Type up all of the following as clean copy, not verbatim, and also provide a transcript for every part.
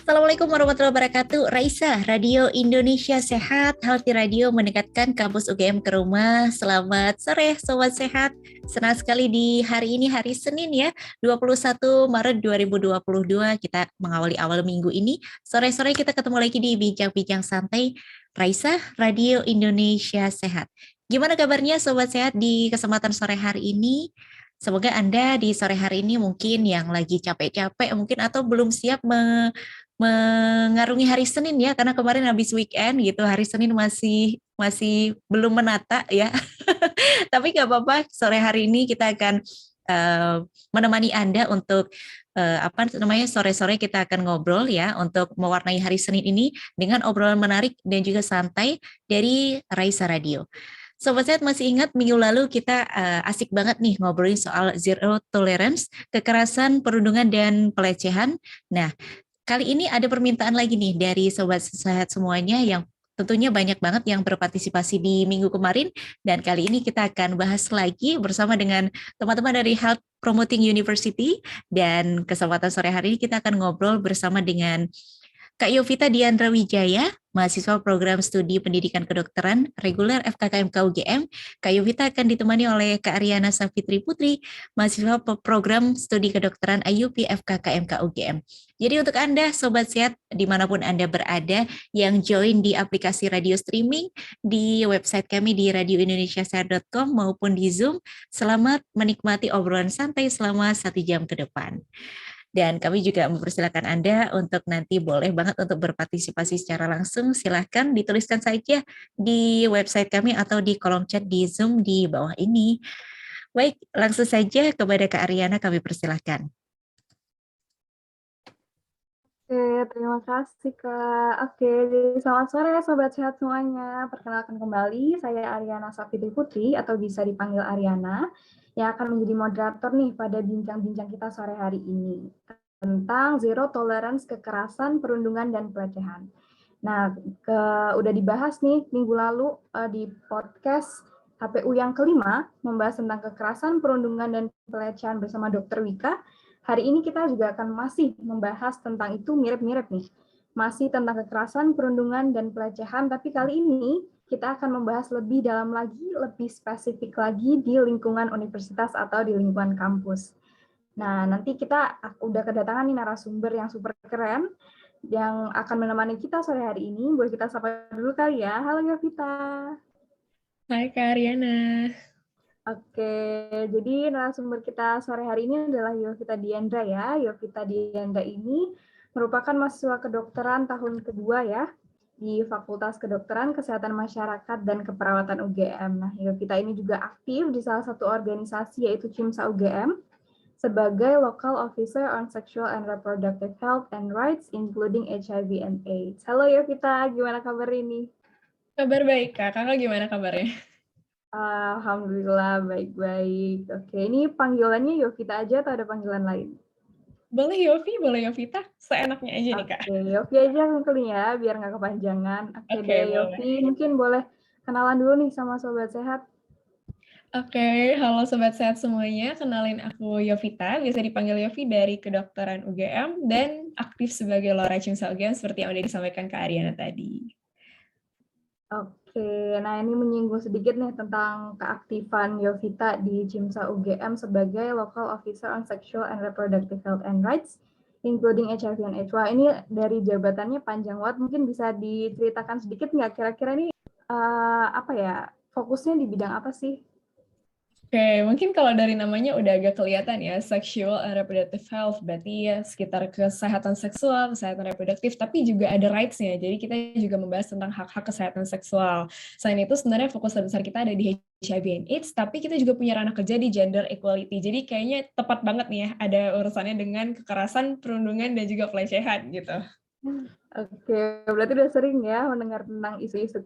Assalamualaikum warahmatullahi wabarakatuh. Raisa, Radio Indonesia Sehat, Healthy Radio mendekatkan kampus UGM ke rumah. Selamat sore, Sobat Sehat. Senang sekali di hari ini, hari Senin ya, 21 Maret 2022. Kita mengawali awal minggu ini. Sore-sore kita ketemu lagi di Bincang-Bincang Santai. Raisa, Radio Indonesia Sehat. Gimana kabarnya Sobat Sehat di kesempatan sore hari ini? Semoga Anda di sore hari ini mungkin yang lagi capek-capek mungkin atau belum siap mengarungi hari Senin ya, karena kemarin habis weekend gitu, hari Senin masih masih belum menata ya. Tapi nggak apa-apa, sore hari ini kita akan eh, menemani Anda untuk apa namanya, sore-sore kita akan ngobrol ya untuk mewarnai hari Senin ini dengan obrolan menarik dan juga santai dari Raisa Radio. Sobat Sehat masih ingat minggu lalu kita asik banget nih ngobrolin soal zero tolerance, kekerasan, perundungan, dan pelecehan. Nah, kali ini ada permintaan lagi nih dari Sobat Sehat semuanya yang tentunya banyak banget yang berpartisipasi di minggu kemarin, dan kali ini kita akan bahas lagi bersama dengan teman-teman dari Health Promoting University. Dan kesempatan sore hari ini kita akan ngobrol bersama dengan Kak Yovita Diandra Wijaya, mahasiswa program studi pendidikan kedokteran reguler FKKMK UGM. Kak Yovita akan ditemani oleh Kak Ariana Safitri Putri, mahasiswa program studi kedokteran IUP FKKMK UGM. Jadi untuk Anda, Sobat Sehat, dimanapun Anda berada, yang join di aplikasi radio streaming, di website kami di radioindonesiasehat.com maupun di Zoom, selamat menikmati obrolan santai selama 1 jam ke depan. Dan kami juga mempersilakan Anda untuk nanti boleh banget untuk berpartisipasi secara langsung. Silahkan dituliskan saja di website kami atau di kolom chat di Zoom di bawah ini. Baik, langsung saja kepada Kak Ariana kami persilahkan. Oke, terima kasih Kak. Oke, jadi selamat sore Sobat Sehat semuanya. Perkenalkan kembali, saya Ariana Safitri Putri atau bisa dipanggil Ariana, yang akan menjadi moderator nih pada bincang-bincang kita sore hari ini tentang zero tolerance kekerasan, perundungan, dan pelecehan. Nah, udah dibahas nih minggu lalu di podcast HPU yang kelima, membahas tentang kekerasan, perundungan, dan pelecehan bersama Dr. Wika. Hari ini kita juga akan masih membahas tentang itu mirip-mirip nih. Masih tentang kekerasan, perundungan, dan pelecehan, tapi kali ini kita akan membahas lebih dalam lagi, lebih spesifik lagi di lingkungan universitas atau di lingkungan kampus. Nah, nanti kita udah kedatangan nih narasumber yang super keren yang akan menemani kita sore hari ini. Boleh kita sapa dulu kali ya. Halo Yovita. Hai Kak Ariana. Oke, jadi narasumber kita sore hari ini adalah Yovita Diandra ya. Yovita Diandra ini merupakan mahasiswa kedokteran tahun kedua ya di Fakultas Kedokteran, Kesehatan Masyarakat, dan Keperawatan UGM. Nah, Yovita ini juga aktif di salah satu organisasi yaitu CIMSA UGM sebagai Local Officer on Sexual and Reproductive Health and Rights, including HIV and AIDS. Halo Yovita, gimana kabar ini? Kabar baik Kak, Kakak gimana kabarnya? Alhamdulillah baik-baik. Oke, ini panggilannya Yovita aja atau ada panggilan lain? Boleh Yofi, boleh Yovita, seenaknya aja nih Kak. Oke, Yofi aja mungkin ya, biar nggak kepanjangan. Oke Oke, deh, boleh. Yofi, mungkin boleh kenalan dulu nih sama Sobat Sehat. Oke, halo Sobat Sehat semuanya, kenalin aku Yovita, biasa dipanggil Yofi dari Kedokteran UGM, dan aktif sebagai Lora Cimsa UGM seperti yang udah disampaikan Kak Ariana tadi. Oke, nah ini menyinggung sedikit nih tentang keaktifan Yovita di CIMSA UGM sebagai Local Officer on Sexual and Reproductive Health and Rights, including HIV and AIDS. Wah, ini dari jabatannya panjang banget, mungkin bisa diceritakan sedikit nggak kira-kira ini apa ya, fokusnya di bidang apa sih? Oke, mungkin kalau dari namanya udah agak kelihatan ya, sexual and reproductive health, berarti ya sekitar kesehatan seksual, kesehatan reproduktif, tapi juga ada rights-nya, jadi kita juga membahas tentang hak-hak kesehatan seksual. Selain itu sebenarnya fokus terbesar kita ada di HIV and AIDS, tapi kita juga punya ranah kerja di gender equality, jadi kayaknya tepat banget nih ya, ada urusannya dengan kekerasan, perundungan, dan juga pelecehan gitu. Oke, berarti udah sering ya mendengar tentang isu-isu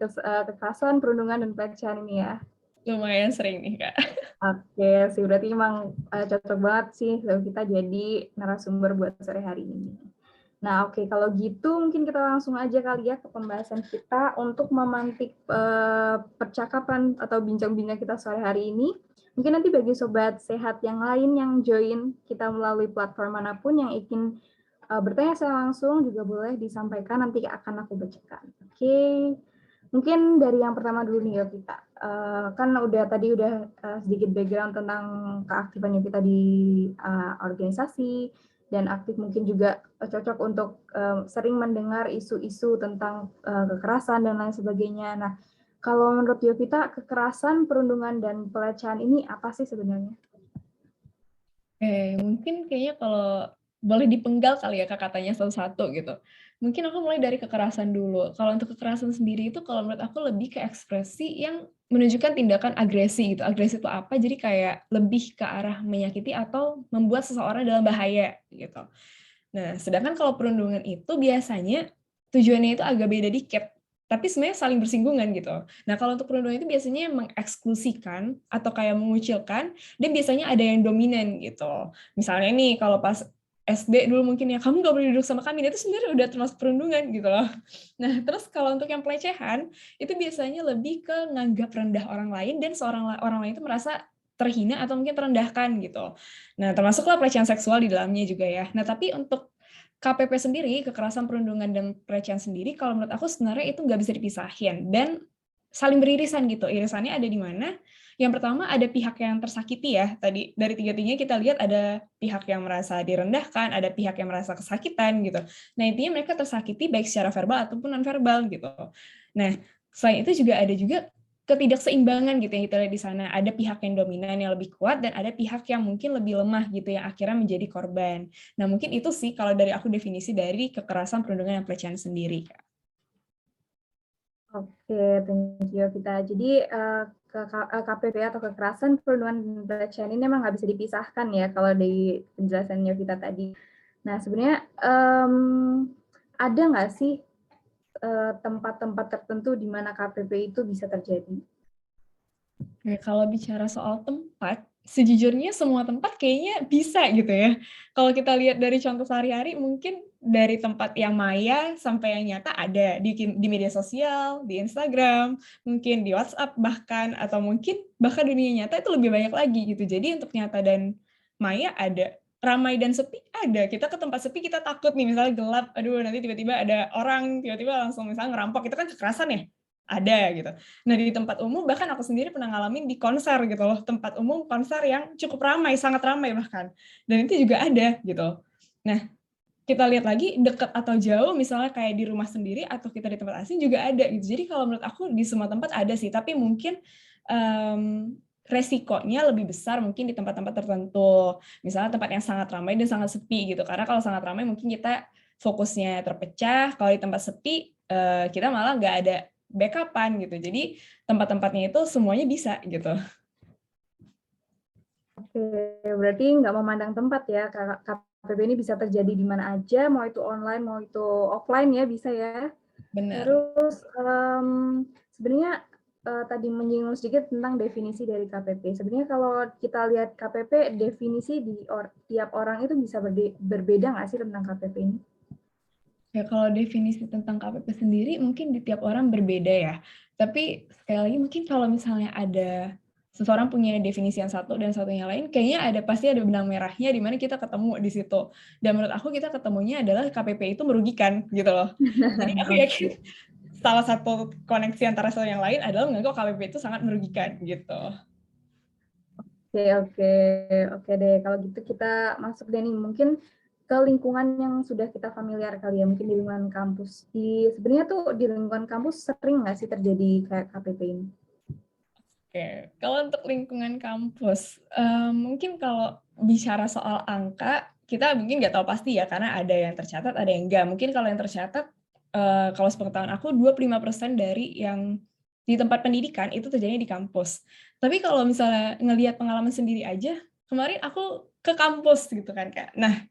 kekerasan, perundungan, dan pelecehan ini ya? Lumayan sering nih, Kak. Oke, sih berarti emang cocok banget sih kita jadi narasumber buat sore hari ini. Nah, oke, kalau gitu mungkin kita langsung aja kali ya ke pembahasan kita untuk memantik percakapan atau bincang-bincang kita sore hari ini. Mungkin nanti bagi sobat sehat yang lain yang join kita melalui platform manapun yang ingin bertanya saya langsung juga boleh disampaikan, nanti akan aku bacakan. Oke. Mungkin dari yang pertama dulu nih Yovita. Kan tadi udah sedikit background tentang keaktifan Yovita di organisasi, dan aktif mungkin juga cocok untuk sering mendengar isu-isu tentang kekerasan dan lain sebagainya. Nah, kalau menurut Yovita, kekerasan, perundungan, dan pelecehan ini apa sih sebenarnya? Mungkin kayaknya kalau boleh dipenggal kali ya kata-katanya satu-satu gitu. Mungkin aku mulai dari kekerasan dulu. Kalau untuk kekerasan sendiri itu kalau menurut aku lebih ke ekspresi yang menunjukkan tindakan agresi gitu. Agresi itu apa? Jadi kayak lebih ke arah menyakiti atau membuat seseorang dalam bahaya gitu. Nah, sedangkan kalau perundungan itu biasanya tujuannya itu agak beda dikit, tapi sebenarnya saling bersinggungan gitu. Nah, kalau untuk perundungan itu biasanya mengeksklusikan atau kayak mengucilkan, dan biasanya ada yang dominan gitu. Misalnya nih, kalau pas SD dulu mungkin ya, kamu nggak boleh duduk sama kami, itu sebenarnya udah termasuk perundungan gitu loh. Nah, terus kalau untuk yang pelecehan, itu biasanya lebih ke nganggap rendah orang lain, dan orang lain itu merasa terhina atau mungkin terendahkan gitu. Nah, termasuklah pelecehan seksual di dalamnya juga ya. Nah, tapi untuk KPP sendiri, kekerasan perundungan dan pelecehan sendiri, kalau menurut aku sebenarnya itu nggak bisa dipisahin dan saling beririsan gitu. Irisannya ada di mana? Yang pertama ada pihak yang tersakiti ya. Tadi dari tiga-tiganya kita lihat ada pihak yang merasa direndahkan, ada pihak yang merasa kesakitan gitu. Nah, intinya mereka tersakiti baik secara verbal ataupun non-verbal gitu. Nah, selain itu juga ada juga ketidakseimbangan gitu yang kita lihat di sana. Ada pihak yang dominan yang lebih kuat dan ada pihak yang mungkin lebih lemah gitu yang akhirnya menjadi korban. Nah, mungkin itu sih kalau dari aku definisi dari kekerasan, perundungan, dan pelecehan sendiri. Oke, thank you Vita. Jadi KPP atau kekerasan, perundungan, dan pelecehan ini memang nggak bisa dipisahkan ya kalau dari penjelasannya Vita tadi. Nah, sebenarnya ada nggak sih tempat-tempat tertentu di mana KPP itu bisa terjadi? Oke, kalau bicara soal tempat, sejujurnya semua tempat kayaknya bisa gitu ya. Kalau kita lihat dari contoh sehari-hari, mungkin dari tempat yang maya sampai yang nyata ada di media sosial, di Instagram, mungkin di WhatsApp bahkan, atau mungkin bahkan dunia nyata itu lebih banyak lagi gitu. Jadi untuk nyata dan maya ada, ramai dan sepi ada. Kita ke tempat sepi kita takut nih, misalnya gelap, aduh nanti tiba-tiba ada orang, tiba-tiba langsung misalnya ngerampok, itu kan kekerasan ya? Ada gitu. Nah, di tempat umum bahkan aku sendiri pernah ngalamin di konser gitu loh, tempat umum konser yang cukup ramai, sangat ramai bahkan. Dan itu juga ada gitu. Nah, kita lihat lagi dekat atau jauh misalnya kayak di rumah sendiri atau kita di tempat asing juga ada gitu. Jadi kalau menurut aku di semua tempat ada sih, tapi mungkin resikonya lebih besar mungkin di tempat-tempat tertentu. Misalnya tempat yang sangat ramai dan sangat sepi gitu. Karena kalau sangat ramai mungkin kita fokusnya terpecah, kalau di tempat sepi kita malah nggak ada backup-an gitu. Jadi tempat-tempatnya itu semuanya bisa gitu. Oke, berarti nggak memandang tempat ya, KPP ini bisa terjadi di mana aja, mau itu online, mau itu offline ya, bisa ya. Benar. Terus sebenarnya tadi menyinggung sedikit tentang definisi dari KPP. Sebenarnya kalau kita lihat KPP, definisi di tiap orang itu bisa berbeda nggak sih tentang KPP ini? Ya, kalau definisi tentang KPP sendiri mungkin di tiap orang berbeda ya. Tapi sekali lagi mungkin kalau misalnya ada seseorang punya definisi yang satu dan satunya lain, kayaknya pasti ada benang merahnya di mana kita ketemu di situ. Dan menurut aku kita ketemunya adalah KPP itu merugikan gitu loh. Jadi aku yakin salah satu koneksi antara satu yang lain adalah menganggap KPP itu sangat merugikan gitu. Oke deh. Kalau gitu kita masuk deh nih. Mungkin ke lingkungan yang sudah kita familiar kali ya, mungkin di lingkungan kampus. Sebenarnya tuh di lingkungan kampus sering nggak sih terjadi kayak KPP ini? Oke, kalau untuk lingkungan kampus, mungkin kalau bicara soal angka, kita mungkin nggak tahu pasti ya, karena ada yang tercatat, ada yang enggak. Mungkin kalau yang tercatat, kalau sepengetahuan aku, 25% dari yang di tempat pendidikan itu terjadi di kampus. Tapi kalau misalnya ngelihat pengalaman sendiri aja, kemarin aku ke kampus gitu kan, Kak. Nah,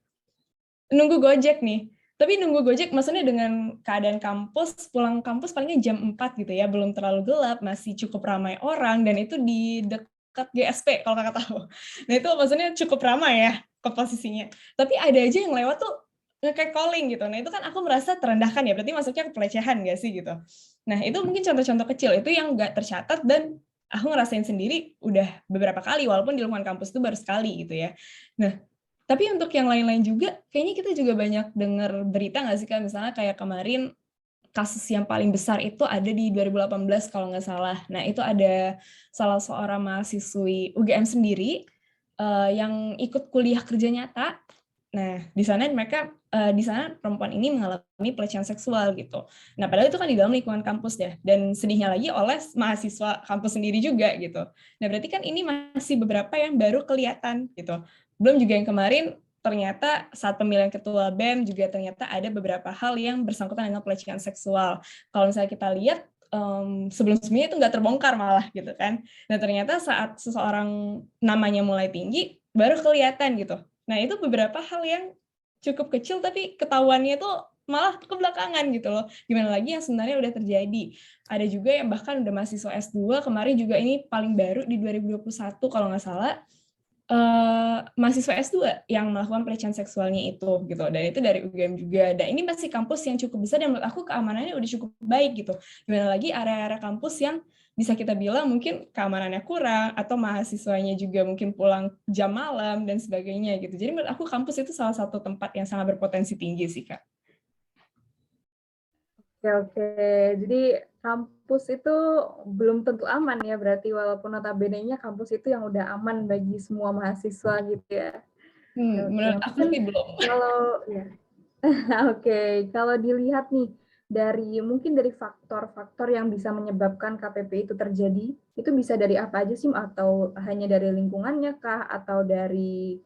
nunggu Gojek nih. Tapi nunggu Gojek maksudnya dengan keadaan kampus, pulang kampus palingnya jam 4 gitu ya, belum terlalu gelap, masih cukup ramai orang, dan itu di dekat GSP kalau kakak tahu. Nah itu maksudnya cukup ramai ya ke posisinya. Tapi ada aja yang lewat tuh kayak calling gitu. Nah itu kan aku merasa terendahkan ya, berarti masuknya ke pelecehan nggak sih gitu. Nah itu mungkin contoh-contoh kecil, itu yang nggak tercatat dan aku ngerasain sendiri udah beberapa kali, walaupun di lingkungan kampus itu baru sekali gitu ya. Nah, Tapi untuk yang lain-lain juga, kayaknya kita juga banyak dengar berita nggak sih Kak, misalnya kayak kemarin kasus yang paling besar itu ada di 2018 kalau nggak salah. Nah itu ada salah seorang mahasiswi UGM sendiri yang ikut kuliah kerja nyata. Nah di sana perempuan ini mengalami pelecehan seksual gitu. Nah padahal itu kan di dalam lingkungan kampus ya, dan sedihnya lagi oleh mahasiswa kampus sendiri juga gitu. Nah berarti kan ini masih beberapa yang baru kelihatan gitu. Belum juga yang kemarin ternyata saat pemilihan ketua BEM juga ternyata ada beberapa hal yang bersangkutan dengan pelecehan seksual. Kalau misalnya kita lihat sebelum-sebelumnya itu nggak terbongkar malah gitu kan. Nah ternyata saat seseorang namanya mulai tinggi baru kelihatan gitu. Nah itu beberapa hal yang cukup kecil tapi ketahuannya itu malah ke belakangan gitu loh. Gimana lagi yang sebenarnya udah terjadi. Ada juga yang bahkan udah mahasiswa S2, kemarin juga ini paling baru di 2021 kalau nggak salah, mahasiswa S2 yang melakukan pelecehan seksualnya itu gitu, dan itu dari UGM juga. Dan ini masih kampus yang cukup besar dan menurut aku keamanannya udah cukup baik gitu. Gimana lagi area-area kampus yang bisa kita bilang mungkin keamanannya kurang atau mahasiswanya juga mungkin pulang jam malam dan sebagainya gitu. Jadi menurut aku kampus itu salah satu tempat yang sangat berpotensi tinggi sih Kak. Oke. Jadi kampus itu belum tentu aman ya, berarti walaupun notabene-nya kampus itu yang udah aman bagi semua mahasiswa gitu ya. Oke, Menurut aku mungkin sih belum. kalau ya. Oke, kalau dilihat nih mungkin dari faktor-faktor yang bisa menyebabkan KPP itu terjadi, itu bisa dari apa aja sih? Atau hanya dari lingkungannya kah? Atau dari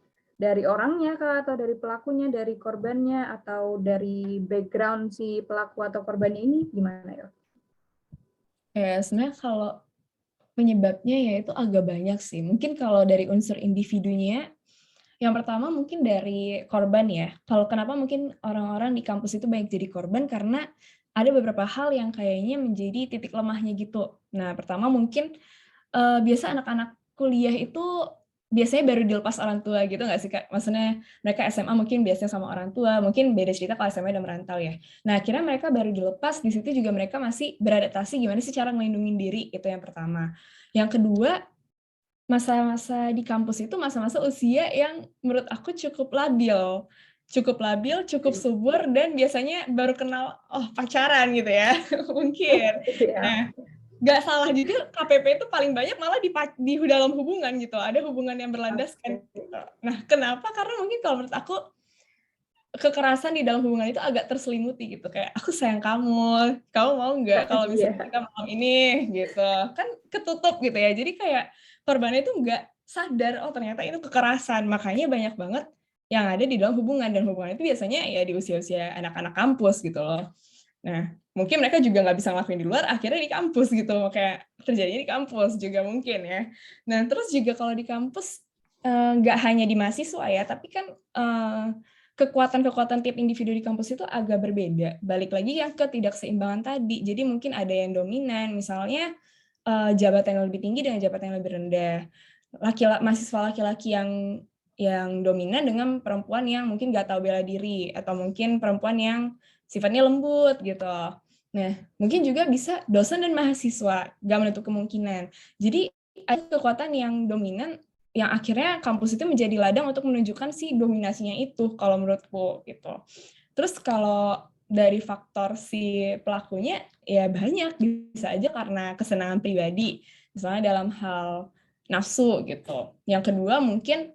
orangnya kah? Atau dari pelakunya, dari korbannya, atau dari background si pelaku atau korbannya ini gimana ya? Sebenarnya kalau penyebabnya ya itu agak banyak sih. Mungkin kalau dari unsur individunya, yang pertama mungkin dari korban ya. Kalau kenapa mungkin orang-orang di kampus itu banyak jadi korban, karena ada beberapa hal yang kayaknya menjadi titik lemahnya gitu. Nah, pertama mungkin biasa anak-anak kuliah itu biasanya baru dilepas orang tua gitu nggak sih Kak? Maksudnya mereka SMA mungkin biasanya sama orang tua, mungkin beda cerita kalau SMA udah merantau ya. Nah, akhirnya mereka baru dilepas, di situ juga mereka masih beradaptasi gimana sih cara ngelindungin diri, itu yang pertama. Yang kedua, masa-masa di kampus itu masa-masa usia yang menurut aku cukup labil. Cukup labil, cukup subur, dan biasanya baru kenal, pacaran gitu ya, mungkin. Iya. Nah, nggak salah juga KPP itu paling banyak malah di dalam hubungan gitu, ada hubungan yang berlandaskan gitu. Nah, kenapa? Karena mungkin kalau menurut aku kekerasan di dalam hubungan itu agak terselimuti gitu, kayak aku sayang kamu, kamu mau nggak kalau misalnya Iya. kita malam ini gitu, kan ketutup gitu ya. Jadi kayak korbannya itu nggak sadar, oh ternyata itu kekerasan, makanya banyak banget yang ada di dalam hubungan, dan hubungan itu biasanya ya di usia-usia anak-anak kampus gitu loh. Nah, mungkin mereka juga nggak bisa ngelakuin di luar, akhirnya di kampus gitu, kayak terjadinya di kampus juga mungkin ya. Nah, terus juga kalau di kampus, nggak hanya di mahasiswa ya, tapi kan kekuatan-kekuatan tiap individu di kampus itu agak berbeda. Balik lagi yang ketidakseimbangan tadi, jadi mungkin ada yang dominan, misalnya jabatan yang lebih tinggi dengan jabatan yang lebih rendah. Mahasiswa laki-laki yang dominan dengan perempuan yang mungkin nggak tahu bela diri, atau mungkin perempuan yang sifatnya lembut gitu. Nah, mungkin juga bisa dosen dan mahasiswa, nggak menutup kemungkinan. Jadi ada kekuatan yang dominan yang akhirnya kampus itu menjadi ladang untuk menunjukkan si dominasinya itu, kalau menurutku gitu. Terus kalau dari faktor si pelakunya, ya banyak, bisa aja karena kesenangan pribadi, misalnya dalam hal nafsu gitu. Yang kedua mungkin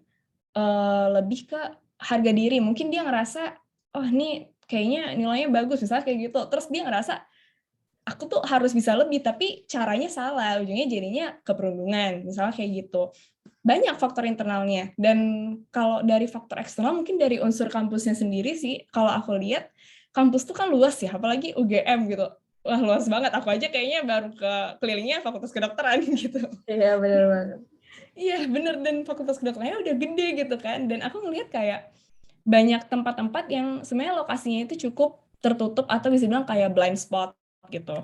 lebih ke harga diri, mungkin dia ngerasa, oh ini kayaknya nilainya bagus, misalnya kayak gitu, terus dia ngerasa aku tuh harus bisa lebih, tapi caranya salah, ujungnya jadinya keperundungan, misalnya kayak gitu. Banyak faktor internalnya, dan kalau dari faktor eksternal mungkin dari unsur kampusnya sendiri sih, kalau aku lihat kampus tuh kan luas ya, apalagi UGM gitu, wah luas banget, aku aja kayaknya baru kelilingnya fakultas kedokteran gitu. Iya, benar banget. Iya bener, dan fakultas kedokterannya udah gede gitu kan, dan aku ngelihat kayak banyak tempat-tempat yang sebenarnya lokasinya itu cukup tertutup atau bisa bilang kayak blind spot gitu,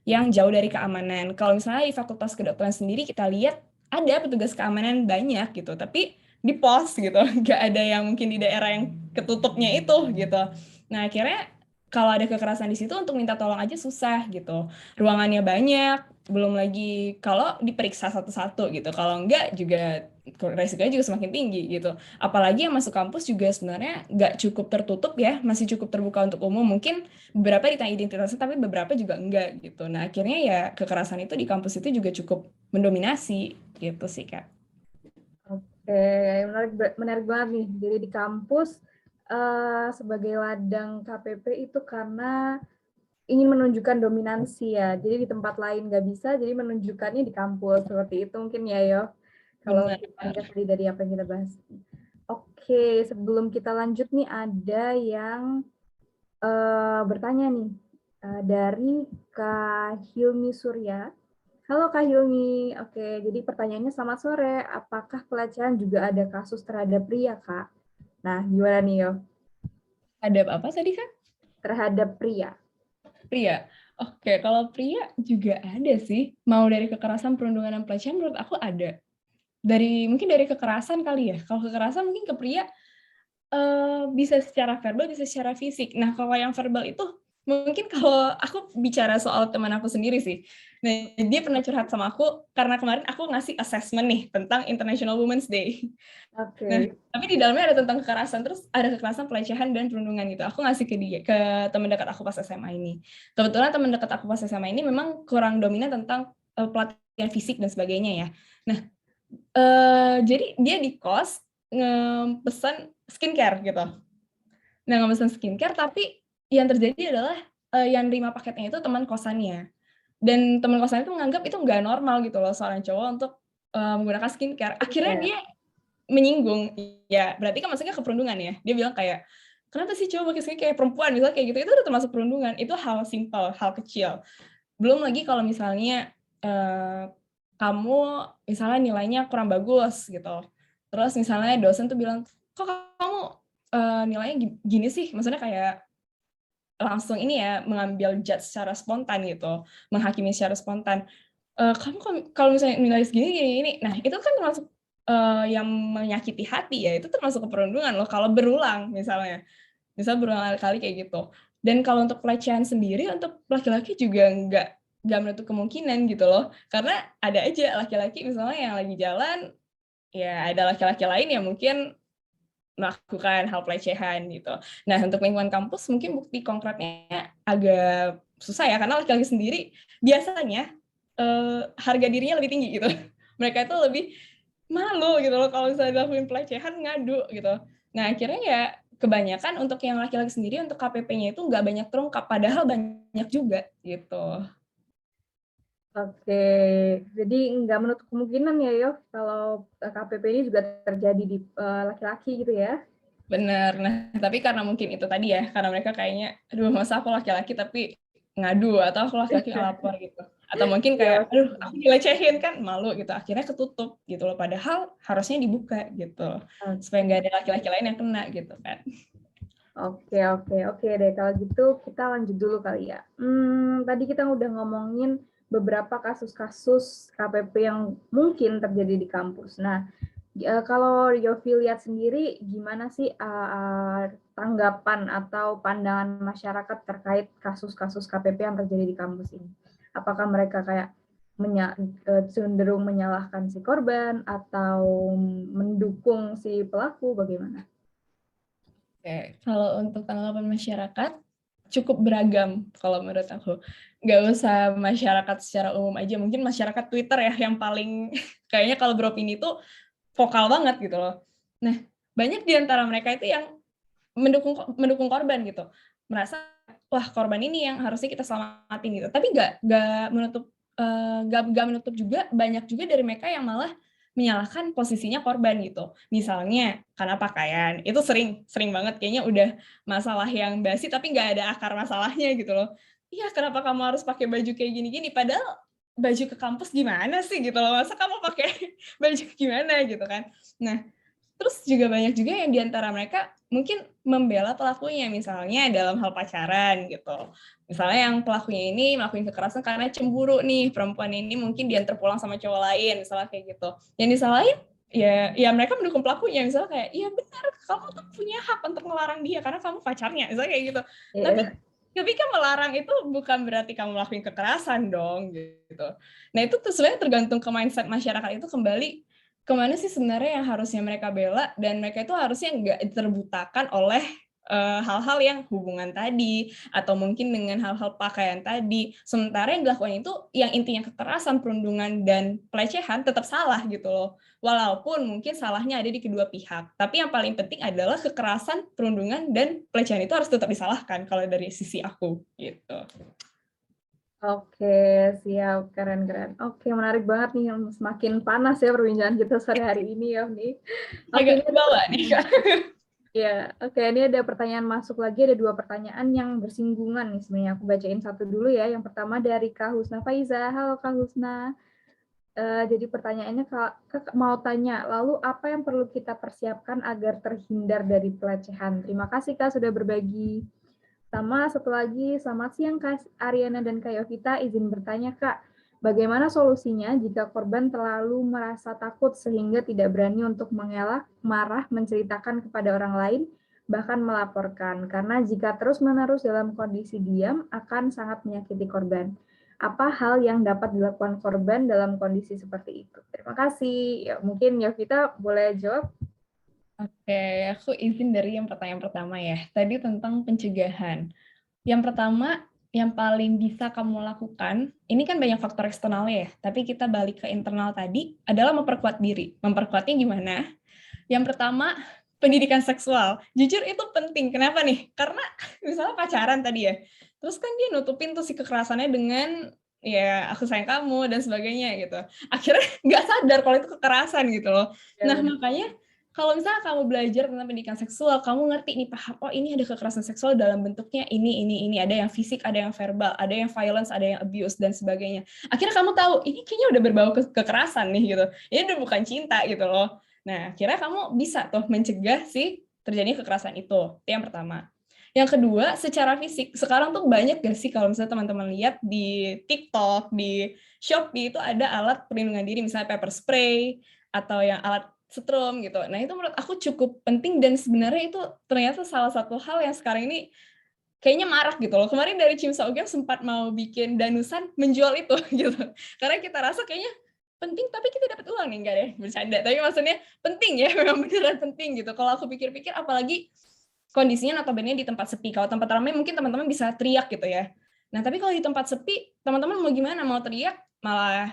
yang jauh dari keamanan. Kalau misalnya di Fakultas Kedokteran sendiri kita lihat ada petugas keamanan banyak gitu, tapi di pos gitu, nggak ada yang mungkin di daerah yang ketutupnya itu gitu. Nah akhirnya kalau ada kekerasan di situ untuk minta tolong aja susah gitu. Ruangannya banyak, belum lagi kalau diperiksa satu-satu gitu. Kalau enggak juga resikonya juga semakin tinggi gitu. Apalagi yang masuk kampus juga sebenarnya nggak cukup tertutup ya, masih cukup terbuka untuk umum. Mungkin beberapa ditanya identitasnya, tapi beberapa juga enggak gitu. Nah akhirnya ya kekerasan itu di kampus itu juga cukup mendominasi gitu sih Kak. Oke, menarik banget nih. Jadi di kampus sebagai ladang KPP itu karena ingin menunjukkan dominansi ya. Jadi di tempat lain nggak bisa, jadi menunjukkannya di kampus. Seperti itu mungkin ya, Yo. Kalau Benar. kita lihat dari apa yang kita bahas. Oke, sebelum kita lanjut nih, ada yang bertanya nih. Dari Kak Hilmi Surya. Halo Kak Hilmi. Oke, jadi pertanyaannya selamat sore. Apakah pelecehan juga ada kasus terhadap pria, Kak? Nah, gimana nih, Yo? Ada apa tadi Kak? Terhadap pria. Pria. Oke, kalau pria juga ada sih. Mau dari kekerasan, perundungan, dan pelecehan menurut aku ada. Mungkin dari kekerasan kali ya. Kalau kekerasan mungkin ke pria bisa secara verbal, bisa secara fisik. Nah, kalau yang verbal itu mungkin kalau aku bicara soal teman aku sendiri sih. Nah, dia pernah curhat sama aku karena kemarin aku ngasih assessment nih tentang International Women's Day. Oke. Nah, tapi di dalamnya ada tentang kekerasan, terus ada kekerasan, pelecehan, dan perundungan gitu. Aku ngasih ke teman dekat aku pas SMA ini. Kebetulan teman dekat aku pas SMA ini memang kurang dominan tentang pelatihan fisik dan sebagainya ya. Nah, jadi dia di kos ngepesan skincare gitu. Nah, ngepesan skincare, tapi yang terjadi adalah yang nerima paketnya itu teman kosannya. Dan teman kosannya itu menganggap itu nggak normal gitu loh seorang cowok untuk menggunakan skincare. Akhirnya dia menyinggung, ya berarti kan maksudnya keperundungan ya. Dia bilang kayak, kenapa sih cowok pakai skincare kayak perempuan, misalnya kayak gitu, itu udah termasuk perundungan. Itu hal simpel, hal kecil. Belum lagi kalau misalnya kamu misalnya nilainya kurang bagus gitu. Terus misalnya dosen tuh bilang, kok kamu nilainya gini sih? Maksudnya kayak langsung ini ya, mengambil judge secara spontan gitu, menghakimi secara spontan. Kamu kalau misalnya nilai segini, gini, nah itu kan termasuk yang menyakiti hati ya, itu termasuk keperundungan loh kalau berulang misalnya. Misal berulang kali kayak gitu. Dan kalau untuk pelecehan sendiri, untuk laki-laki juga nggak menutup kemungkinan gitu loh. Karena ada aja laki-laki misalnya yang lagi jalan, ya ada laki-laki lain yang mungkin melakukan hal pelecehan gitu. Nah, untuk lingkungan kampus mungkin bukti konkretnya agak susah ya, karena laki-laki sendiri biasanya harga dirinya lebih tinggi gitu. Mereka itu lebih malu gitu loh kalau misalnya dilakuin pelecehan, ngadu gitu. Nah, akhirnya ya kebanyakan untuk yang laki-laki sendiri untuk KPP-nya itu nggak banyak terungkap, padahal banyak juga gitu. Oke, jadi nggak menutup kemungkinan ya, Yo, kalau KPP ini juga terjadi di laki-laki gitu ya. Bener. Nah, tapi karena mungkin itu tadi ya, karena mereka kayaknya, aduh masa aku laki-laki tapi ngadu, atau aku laki-laki ngelapor gitu. Atau mungkin kayak, aduh aku dilecehin kan, malu gitu. Akhirnya ketutup gitu loh, padahal harusnya dibuka gitu. Supaya nggak ada laki-laki lain yang kena gitu kan. Oke deh. Kalau gitu kita lanjut dulu kali ya. Tadi kita udah ngomongin beberapa kasus-kasus KPP yang mungkin terjadi di kampus. Nah, kalau Yofi lihat sendiri, gimana sih tanggapan atau pandangan masyarakat terkait kasus-kasus KPP yang terjadi di kampus ini? Apakah mereka kayak cenderung menyalahkan si korban atau mendukung si pelaku? Bagaimana? Oke, kalau untuk tanggapan masyarakat cukup beragam kalau menurut aku. Nggak usah masyarakat secara umum aja, mungkin masyarakat Twitter ya yang paling kayaknya kalau beropini itu vokal banget gitu loh. Nah, banyak di antara mereka itu yang mendukung korban gitu. Merasa wah korban ini yang harusnya kita selamatin gitu. Tapi nggak menutup juga banyak juga dari mereka yang malah menyalahkan posisinya korban gitu. Misalnya karena pakaian, itu sering banget kayaknya udah masalah yang basi tapi nggak ada akar masalahnya gitu loh. Iya, kenapa kamu harus pakai baju kayak gini-gini? Padahal baju ke kampus gimana sih gitu loh. Masa kamu pakai baju gimana gitu kan. Nah, terus juga banyak juga yang diantara mereka mungkin membela pelakunya, misalnya dalam hal pacaran gitu. Misalnya yang pelakunya ini melakukan kekerasan karena cemburu nih, perempuan ini mungkin diantar pulang sama cowok lain, misalnya kayak gitu. Yang disalahin ya mereka mendukung pelakunya, misalnya kayak iya benar kamu tuh punya hak untuk melarang dia karena kamu pacarnya, misalnya kayak gitu. Tapi Tapi kan melarang itu bukan berarti kamu melakukan kekerasan dong gitu. Nah itu tuh sebenarnya tergantung ke mindset masyarakat itu kembali kemana sih sebenarnya yang harusnya mereka bela, dan mereka itu harusnya nggak terbutakan oleh hal-hal yang hubungan tadi atau mungkin dengan hal-hal pakaian tadi. Sementara yang dilakukan itu yang intinya kekerasan, perundungan dan pelecehan tetap salah gitu loh. Walaupun mungkin salahnya ada di kedua pihak, tapi yang paling penting adalah kekerasan, perundungan dan pelecehan itu harus tetap disalahkan kalau dari sisi aku gitu. Oke, siap. Keren-keren. Oke, menarik banget nih. Semakin panas ya perbincangan kita sore hari ini ya, nih. Oke, Agak kebawa nih, Kak. Ya, oke. Ini ada pertanyaan masuk lagi. Ada 2 pertanyaan yang bersinggungan nih sebenarnya. Aku bacain satu dulu ya. Yang pertama dari Kak Husna Faiza. Halo Kak Husna. Jadi pertanyaannya Kak mau tanya, lalu apa yang perlu kita persiapkan agar terhindar dari pelecehan? Terima kasih Kak sudah berbagi. Sama satu lagi, selamat siang Kak Ariana dan Kak Yovita, izin bertanya Kak, bagaimana solusinya jika korban terlalu merasa takut sehingga tidak berani untuk mengelak, marah, menceritakan kepada orang lain, bahkan melaporkan? Karena jika terus-menerus dalam kondisi diam akan sangat menyakiti korban. Apa hal yang dapat dilakukan korban dalam kondisi seperti itu? Terima kasih. Ya, mungkin Yovita boleh jawab. Oke, aku izin dari yang pertanyaan pertama ya. Tadi tentang pencegahan. Yang pertama, yang paling bisa kamu lakukan, ini kan banyak faktor eksternal ya, tapi kita balik ke internal tadi, adalah memperkuat diri. Memperkuatnya gimana? Yang pertama, pendidikan seksual. Jujur itu penting. Kenapa nih? Karena misalnya pacaran tadi ya, terus kan dia nutupin tuh si kekerasannya dengan ya aku sayang kamu dan sebagainya gitu. Akhirnya nggak sadar kalau itu kekerasan gitu loh. Nah makanya kalau misalnya kamu belajar tentang pendidikan seksual, kamu ngerti nih paham, oh ini ada kekerasan seksual dalam bentuknya ini, ada yang fisik, ada yang verbal, ada yang violence, ada yang abuse dan sebagainya. Akhirnya kamu tahu ini kayaknya udah berbau kekerasan nih gitu. Ini udah bukan cinta gitu loh. Nah, akhirnya kamu bisa tuh mencegah si terjadinya kekerasan itu. Itu yang pertama. Yang kedua, secara fisik. Sekarang tuh banyak gak sih kalau misalnya teman-teman lihat di TikTok, di Shopee itu ada alat perlindungan diri, misalnya pepper spray, atau yang alat setrum gitu. Nah, itu menurut aku cukup penting dan sebenarnya itu ternyata salah satu hal yang sekarang ini kayaknya marak gitu loh. Kemarin dari Chim Saogyeong sempat mau bikin danusan menjual itu gitu. Karena kita rasa kayaknya penting tapi kita dapat uang nih, enggak deh, bercanda. Tapi maksudnya penting ya, memang beneran penting gitu. Kalau aku pikir-pikir apalagi kondisinya notabene di tempat sepi. Kalau tempat ramai mungkin teman-teman bisa teriak gitu ya. Nah, tapi kalau di tempat sepi, teman-teman mau gimana? Mau teriak malah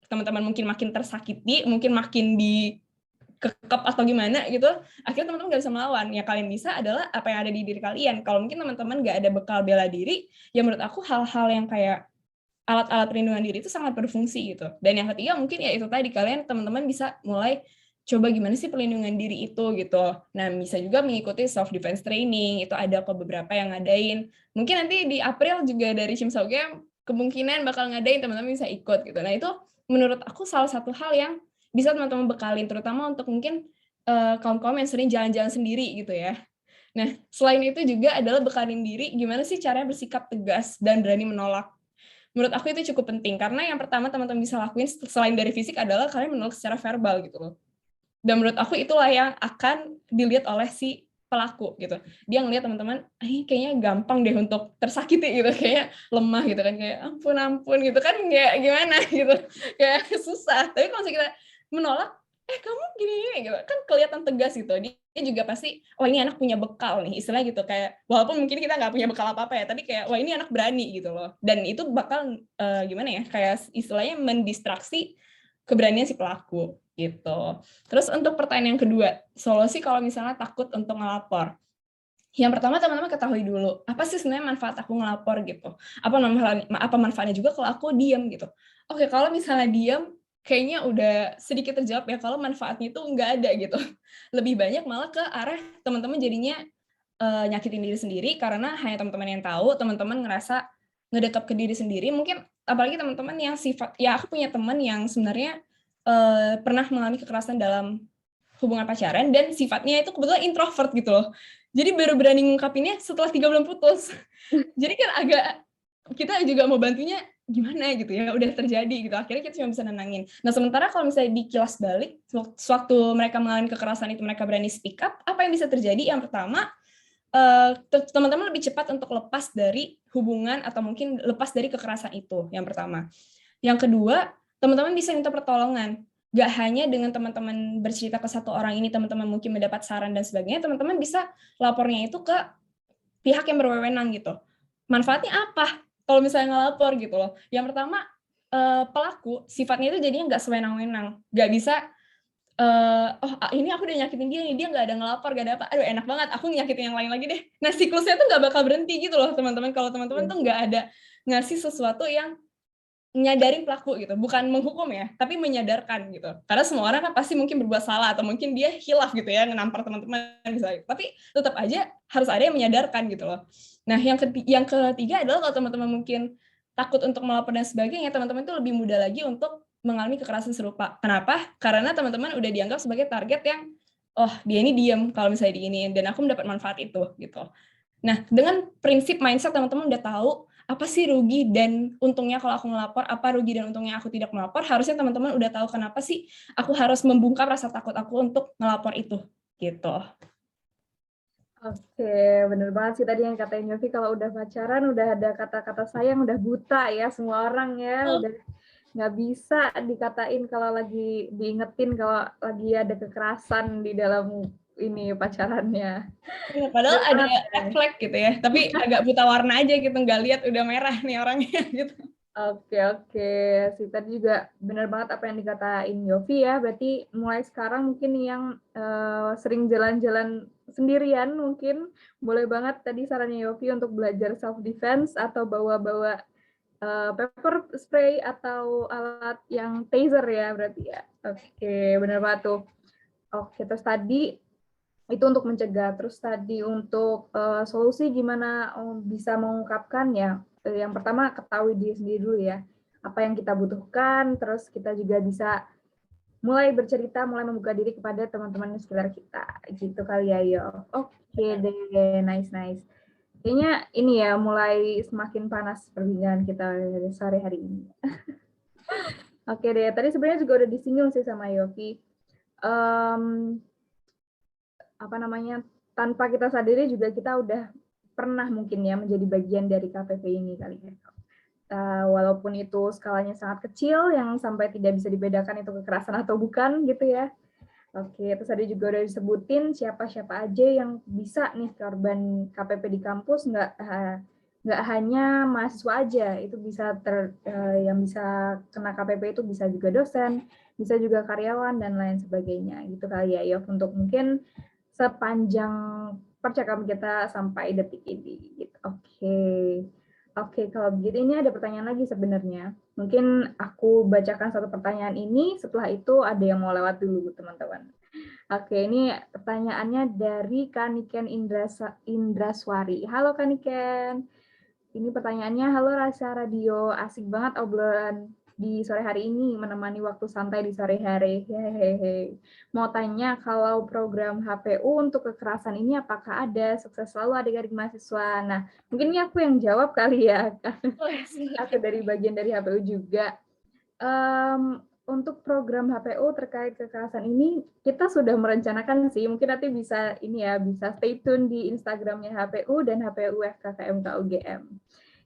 teman-teman mungkin makin tersakiti, mungkin makin dikekep atau gimana gitu, akhirnya teman-teman nggak bisa melawan. Yang kalian bisa adalah apa yang ada di diri kalian. Kalau mungkin teman-teman nggak ada bekal bela diri, ya menurut aku hal-hal yang kayak alat-alat perlindungan diri itu sangat berfungsi gitu. Dan yang ketiga mungkin ya itu tadi, kalian teman-teman bisa mulai coba gimana sih perlindungan diri itu gitu. Nah, bisa juga mengikuti self defense training, itu ada kok beberapa yang ngadain. Mungkin nanti di April juga dari Chim Saogyeong kemungkinan bakal ngadain, teman-teman bisa ikut gitu. Nah, itu menurut aku salah satu hal yang bisa teman-teman bekalin, terutama untuk mungkin kaum-kaum yang sering jalan-jalan sendiri gitu ya. Nah, selain itu juga adalah bekalin diri gimana sih caranya bersikap tegas dan berani menolak. Menurut aku itu cukup penting, karena yang pertama teman-teman bisa lakuin selain dari fisik adalah kalian menolak secara verbal gitu loh. Dan menurut aku itulah yang akan dilihat oleh si pelaku gitu. Dia ngelihat teman-teman, kayaknya gampang deh untuk tersakiti gitu, kayak lemah gitu kan, kayak ampun gitu kan, kayak gimana gitu, kayak susah. Tapi kalau kita menolak, kamu gini gitu, kan kelihatan tegas gitu. Dia juga pasti, oh ini anak punya bekal nih, istilahnya gitu, kayak walaupun mungkin kita nggak punya bekal apa-apa ya, tapi kayak wah ini anak berani gitu loh. Dan itu bakal gimana ya, kayak istilahnya mendistraksi keberanian si pelaku gitu. Terus untuk pertanyaan yang kedua, solusi kalau misalnya takut untuk ngelapor. Yang pertama teman-teman ketahui dulu, apa sih sebenarnya manfaat aku ngelapor gitu? Apa manfaatnya juga kalau aku diam gitu? Oke, kalau misalnya diam, kayaknya udah sedikit terjawab ya, kalau manfaatnya itu nggak ada gitu. Lebih banyak malah ke arah teman-teman jadinya nyakitin diri sendiri, karena hanya teman-teman yang tahu, teman-teman ngerasa ngedekap ke diri sendiri. Mungkin apalagi teman-teman yang ya aku punya teman yang sebenarnya pernah mengalami kekerasan dalam hubungan pacaran dan sifatnya itu kebetulan introvert gitu loh. Jadi baru berani ngungkapinnya setelah 3 bulan putus. Jadi kan agak kita juga mau bantunya gimana gitu ya, udah terjadi gitu. Akhirnya kita cuma bisa nenangin. Nah, sementara kalau misalnya dikilas balik, sewaktu mereka mengalami kekerasan itu mereka berani speak up, apa yang bisa terjadi? Yang pertama, teman-teman lebih cepat untuk lepas dari hubungan atau mungkin lepas dari kekerasan itu, yang pertama. Yang kedua, teman-teman bisa minta pertolongan. Gak hanya dengan teman-teman bercerita ke satu orang ini, teman-teman mungkin mendapat saran dan sebagainya, teman-teman bisa lapornya itu ke pihak yang berwenang gitu. Manfaatnya apa kalau misalnya ngelapor gitu loh? Yang pertama, pelaku sifatnya itu jadinya nggak sewenang-wenang. Nggak bisa, ini aku udah nyakitin dia nih, dia nggak ada ngelapor, nggak ada apa, aduh enak banget, aku nyakitin yang lain lagi deh. Nah, siklusnya tuh nggak bakal berhenti gitu loh teman-teman, kalau teman-teman tuh nggak ada ngasih sesuatu yang nyadarin pelaku gitu, bukan menghukum ya, tapi menyadarkan gitu. Karena semua orang kan pasti mungkin berbuat salah atau mungkin dia hilaf gitu ya, nampar teman-teman misalnya. Tapi tetap aja harus ada yang menyadarkan gitu loh. Nah, yang ketiga adalah kalau teman-teman mungkin takut untuk melapor dan sebagainya, teman-teman itu lebih mudah lagi untuk mengalami kekerasan serupa. Kenapa? Karena teman-teman udah dianggap sebagai target yang, oh dia ini diam kalau misalnya diiniin, dan aku mendapat manfaat itu gitu. Nah, dengan prinsip mindset teman-teman udah tahu apa sih rugi dan untungnya kalau aku ngelapor, apa rugi dan untungnya aku tidak melapor, harusnya teman-teman udah tahu kenapa sih aku harus membungkam rasa takut aku untuk ngelapor itu, gitu. Oke, bener banget sih tadi yang katain Yofi, kalau udah pacaran udah ada kata-kata sayang, udah buta ya semua orang ya, udah nggak bisa dikatain kalau lagi diingetin kalau lagi ada kekerasan di dalam ini pacarannya. Ya, padahal Bener ada banget. red flag gitu ya, tapi agak buta warna aja gitu, nggak lihat udah merah nih orangnya gitu. Oke. Sih tadi juga benar banget apa yang dikatain Yofi ya. Berarti mulai sekarang mungkin yang sering jalan-jalan sendirian mungkin boleh banget tadi sarannya Yofi untuk belajar self defense atau bawa-bawa pepper spray atau alat yang taser ya berarti ya. Oke, benar banget tuh. Oke, terus tadi itu untuk mencegah. Terus tadi untuk solusi gimana bisa mengungkapkan ya. Yang pertama ketahui diri sendiri dulu ya. Apa yang kita butuhkan, terus kita juga bisa mulai bercerita, mulai membuka diri kepada teman-teman di sekitar kita. Gitu kali ya, Yo. Oke deh, nice. Kayaknya ini ya mulai semakin panas perbincangan kita sore hari ini. Oke deh, tadi sebenarnya juga udah disinggung sih sama Yofi. Apa namanya, tanpa kita sadari juga kita udah pernah mungkin ya menjadi bagian dari KPP ini kali ya. Walaupun itu skalanya sangat kecil yang sampai tidak bisa dibedakan itu kekerasan atau bukan gitu ya. Oke, terus tadi juga udah disebutin siapa-siapa aja yang bisa nih korban KPP di kampus, nggak hanya mahasiswa aja, itu bisa yang bisa kena KPP itu bisa juga dosen, bisa juga karyawan dan lain sebagainya gitu kali ya Yov, untuk mungkin sepanjang percakapan kita sampai detik ini gitu. Oke, kalau begitu ini ada pertanyaan lagi sebenarnya. Mungkin aku bacakan satu pertanyaan ini, setelah itu ada yang mau lewat dulu, teman-teman. Oke, ini pertanyaannya dari Kaniken Indraswari. Halo Kaniken. Ini pertanyaannya, halo Rasa Radio, asik banget obrolan di sore hari ini, menemani waktu santai di sore hari. Hehehe. Mau tanya, kalau program HPU untuk kekerasan ini apakah ada? Sukses selalu adik-adik mahasiswa. Nah, mungkin ini aku yang jawab kali ya. Aku dari bagian dari HPU juga. Untuk program HPU terkait kekerasan ini, kita sudah merencanakan sih, mungkin nanti bisa ini ya, bisa stay tune di Instagramnya HPU dan HPU FKKMK UGM.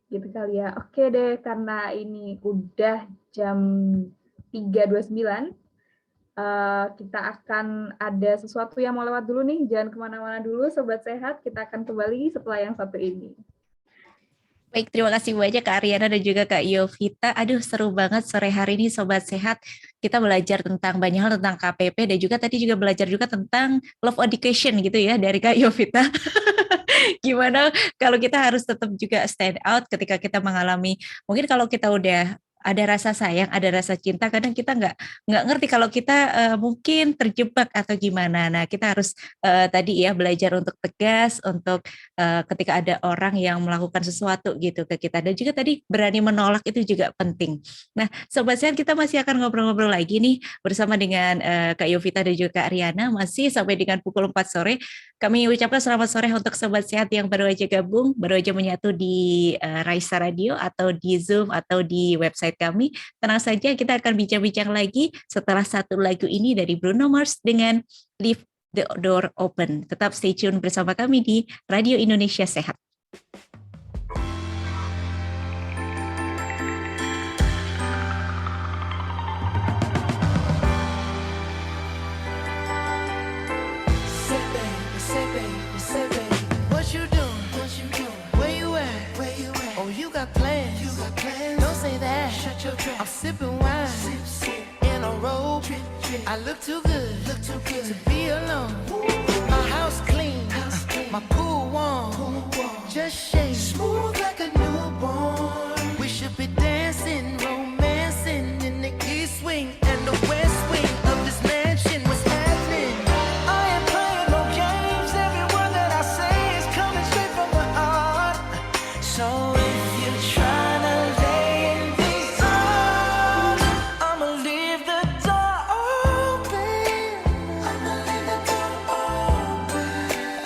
Gitu kali ya. Oke deh, karena ini udah jam 3.29, kita akan ada sesuatu yang mau lewat dulu nih, jangan kemana-mana dulu Sobat Sehat, kita akan kembali setelah yang satu ini. Baik, terima kasih banyak Kak Ariana dan juga Kak Yovita. Aduh, seru banget sore hari ini Sobat Sehat. Kita belajar tentang banyak hal tentang KPP dan juga tadi juga belajar juga tentang love education gitu ya dari Kak Yovita. Gimana kalau kita harus tetap juga stand out ketika kita mengalami, mungkin kalau kita udah ada rasa sayang, ada rasa cinta, kadang kita nggak ngerti kalau kita mungkin terjebak atau gimana. Nah, kita harus tadi ya belajar untuk tegas, untuk ketika ada orang yang melakukan sesuatu gitu ke kita, dan juga tadi berani menolak itu juga penting. Nah, Sobat Sehat, kita masih akan ngobrol-ngobrol lagi nih bersama dengan Kak Yovita dan juga Kak Ariana, masih sampai dengan pukul 4 sore. Kami ucapkan selamat sore untuk Sobat Sehat yang baru aja gabung, baru aja menyatu di Raisa Radio atau di Zoom atau di website kami. Tenang saja, kita akan bincang-bincang lagi setelah satu lagu ini dari Bruno Mars dengan Live the door open. Tetap stay tune bersama kami di Radio Indonesia Sehat. I'm sipping wine in a robe. I look too good to be alone. My house clean, my pool warm. Just shake smooth like a newborn. We should be dancing, romancing in the east wing and the west wing of this mansion. What's happening? I ain't playing no games. Every word that I say is coming straight from the heart. So if you're trying to lay in these arms, I'ma leave the door open. I'ma leave the door open.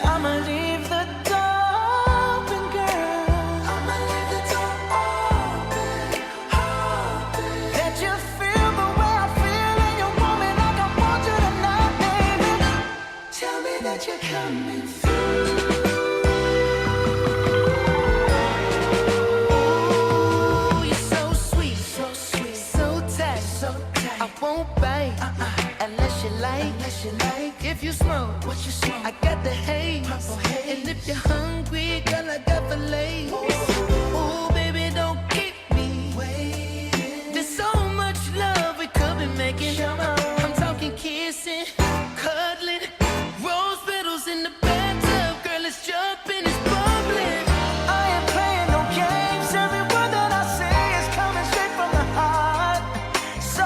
I'ma leave the door open, girl. I'ma leave the door open, open. Let you feel the way I feel and you want me like I want you tonight, baby. Tell me that you're coming through. Ooh, you're so sweet, so tight. I won't bite unless you like. If you smoke, what you smoke? I got the haze. And if you're hungry, girl, I got the lace. Ooh, baby, don't keep me waiting. There's so much love we could be making. I'm talking kissing, cuddling, rose petals in the bathtub. Girl, it's jumping, it's bubbling. I ain't playing no games. Every word that I say is coming straight from the heart. So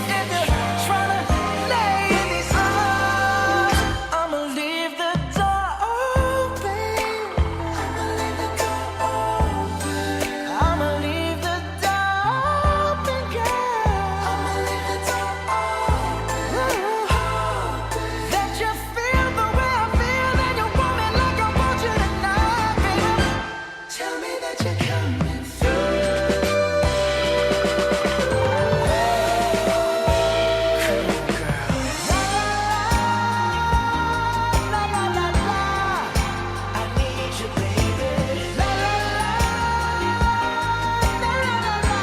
if you're trying to lay in these arms, I'ma leave the door open. I'ma leave the door open. I'ma leave the door open, girl. I'ma leave the door open. Let you feel the way I feel and you want me like I want you tonight, baby. Tell me that you're coming through. La la la la, I need you, baby. La la la, la la la la,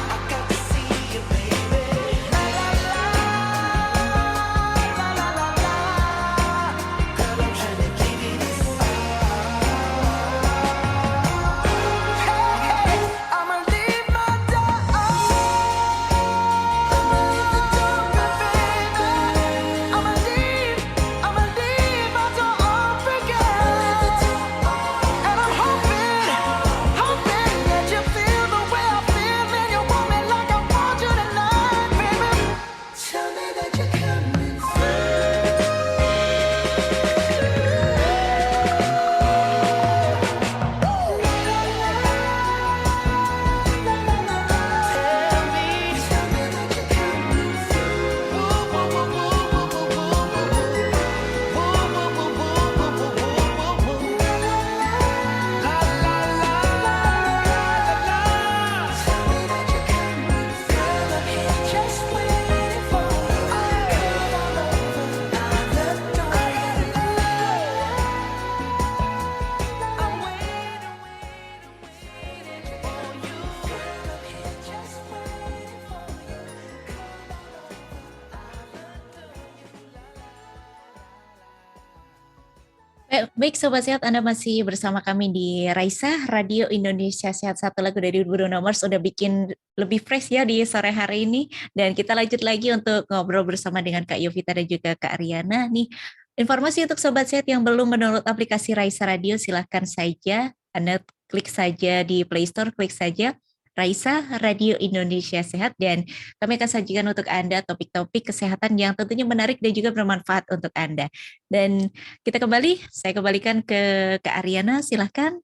I got to see you, baby. La la la, la la la la, girl, I'm trying to give you this. Hey, I'ma leave my door open. I'ma leave the door open, baby. I'ma leave my door open, girl. And I'm hoping that you feel the way I feel and you want me like I want you tonight, baby. Tell me that you're coming just waiting for Baik Sobat Sehat, Anda masih bersama kami di Raisa, Radio Indonesia Sehat. Satu lagu dari Bruno Mars udah bikin lebih fresh ya di sore hari ini. Dan kita lanjut lagi untuk ngobrol bersama dengan Kak Yovita dan juga Kak Ariana. Nih, informasi untuk Sobat Sehat yang belum mendownload aplikasi Raisa Radio, silahkan saja Anda klik saja di Play Store, klik saja Raisa Radio Indonesia Sehat, dan kami akan sajikan untuk Anda topik-topik kesehatan yang tentunya menarik dan juga bermanfaat untuk Anda. Dan saya kembalikan ke Kak Ariana, silahkan.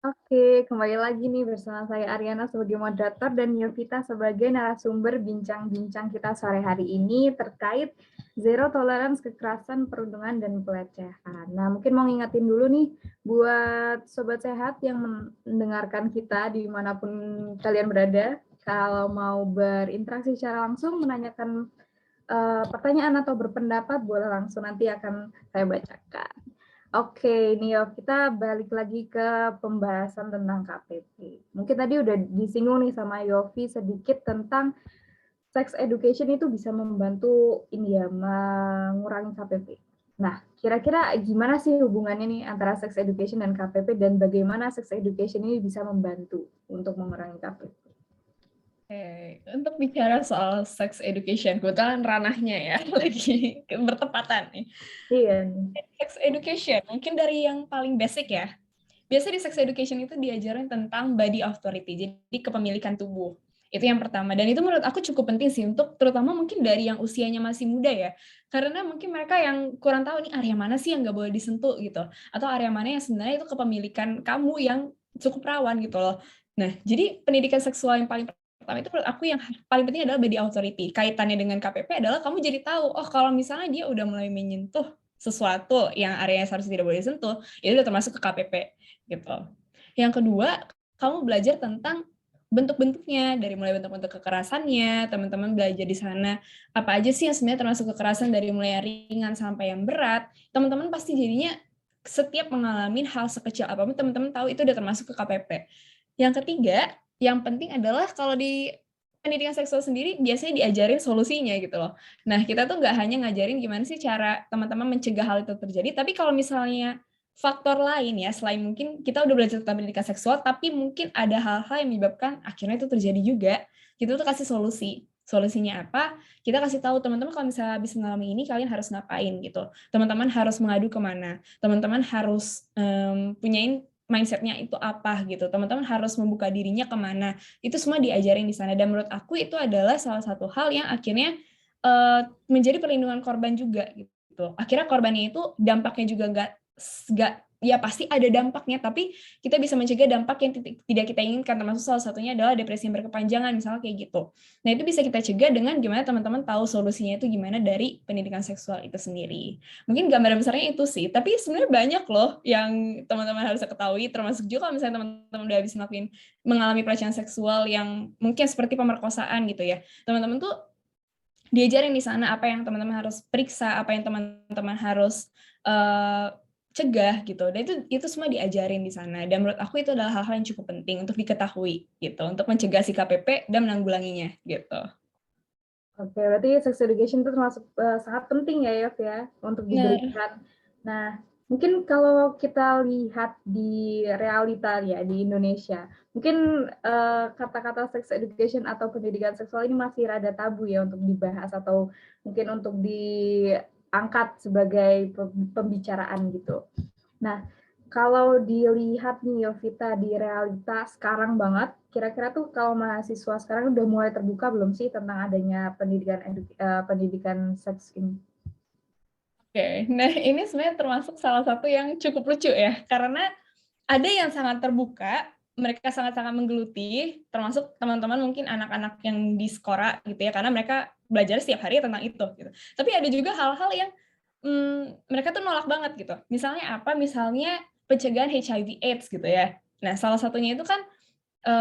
Oke, kembali lagi nih bersama saya Ariana sebagai moderator dan Yovita sebagai narasumber bincang-bincang kita sore hari ini terkait zero tolerance kekerasan, perundungan, dan pelecehan. Nah, mungkin mau ngingetin dulu nih buat Sobat Sehat yang mendengarkan kita dimanapun kalian berada, kalau mau berinteraksi secara langsung, menanyakan pertanyaan atau berpendapat, boleh langsung nanti akan saya bacakan. Oke, nih Yov, kita balik lagi ke pembahasan tentang KPP. Mungkin tadi udah disinggung nih sama Yofi sedikit tentang sex education itu bisa membantu ini ya, mengurangi KPP. Nah, kira-kira gimana sih hubungannya nih antara sex education dan KPP, dan bagaimana sex education ini bisa membantu untuk mengurangi KPP? Untuk bicara soal sex education, kebetulan ranahnya ya lagi bertepatan nih. Iya. Sex education, mungkin dari yang paling basic ya. Biasa di sex education itu diajarin tentang body authority, jadi kepemilikan tubuh. Itu yang pertama, dan itu menurut aku cukup penting sih, untuk terutama mungkin dari yang usianya masih muda ya, karena mungkin mereka yang kurang tahu nih area mana sih yang nggak boleh disentuh gitu, atau area mana yang sebenarnya itu kepemilikan kamu yang cukup rawan gitu loh. Nah, jadi pendidikan seksual yang paling pertama itu menurut aku yang paling penting adalah body authority. Kaitannya dengan KPP adalah kamu jadi tahu, oh kalau misalnya dia udah mulai menyentuh sesuatu yang areanya seharusnya tidak boleh disentuh, itu udah termasuk ke KPP gitu. Yang kedua, kamu belajar tentang bentuk-bentuknya, dari mulai bentuk-bentuk kekerasannya, teman-teman belajar di sana apa aja sih yang sebenarnya termasuk kekerasan, dari mulai yang ringan sampai yang berat. Teman-teman pasti jadinya setiap mengalami hal sekecil apapun, teman-teman tahu itu udah termasuk ke KPP. Yang ketiga, yang penting adalah kalau di pendidikan seksual sendiri biasanya diajarin solusinya gitu loh. Nah, kita tuh nggak hanya ngajarin gimana sih cara teman-teman mencegah hal itu terjadi, tapi kalau misalnya faktor lain ya, selain mungkin kita udah belajar tentang pendidikan seksual, tapi mungkin ada hal-hal yang menyebabkan akhirnya itu terjadi juga, kita tuh kasih solusi. Solusinya apa? Kita kasih tahu teman-teman kalau misalnya habis mengalami ini, kalian harus ngapain gitu. Teman-teman harus mengadu kemana. Teman-teman harus punyain mindset-nya itu apa gitu. Teman-teman harus membuka dirinya kemana. Itu semua diajarin di sana. Dan menurut aku itu adalah salah satu hal yang akhirnya menjadi perlindungan korban juga gitu. Akhirnya korbannya itu dampaknya juga nggak ya pasti ada dampaknya, tapi kita bisa mencegah dampak yang tidak kita inginkan, termasuk salah satunya adalah depresi yang berkepanjangan, misalnya kayak gitu. Nah, itu bisa kita cegah dengan gimana teman-teman tahu solusinya itu gimana dari pendidikan seksual itu sendiri. Mungkin gambaran besarnya itu sih, tapi sebenarnya banyak loh yang teman-teman harus ketahui, termasuk juga kalau misalnya teman-teman udah habis mengalami pelecehan seksual yang mungkin seperti pemerkosaan gitu ya. Teman-teman tuh diajarin di sana apa yang teman-teman harus periksa, apa yang teman-teman harus cegah gitu. Dan itu semua diajarin di sana. Dan menurut aku itu adalah hal-hal yang cukup penting untuk diketahui gitu, untuk mencegah si KPP dan menanggulanginya gitu. Oke, berarti sex education itu termasuk sangat penting ya, Yov ya, untuk diberikan. Nah, mungkin kalau kita lihat di realita ya di Indonesia, mungkin kata-kata sex education atau pendidikan seksual ini masih rada tabu ya untuk dibahas atau mungkin untuk diangkat sebagai pembicaraan gitu. Nah, kalau dilihat nih Yovita di realita sekarang banget, kira-kira tuh kalau mahasiswa sekarang udah mulai terbuka belum sih tentang adanya pendidikan seks ini? Oke, nah ini sebenarnya termasuk salah satu yang cukup lucu ya, karena ada yang sangat terbuka, mereka sangat-sangat menggeluti, termasuk teman-teman mungkin anak-anak yang di Skora gitu ya, karena mereka belajar setiap hari tentang itu gitu. Tapi ada juga hal-hal yang mereka tuh nolak banget gitu. Misalnya apa? Misalnya pencegahan HIV/AIDS gitu ya. Nah, salah satunya itu kan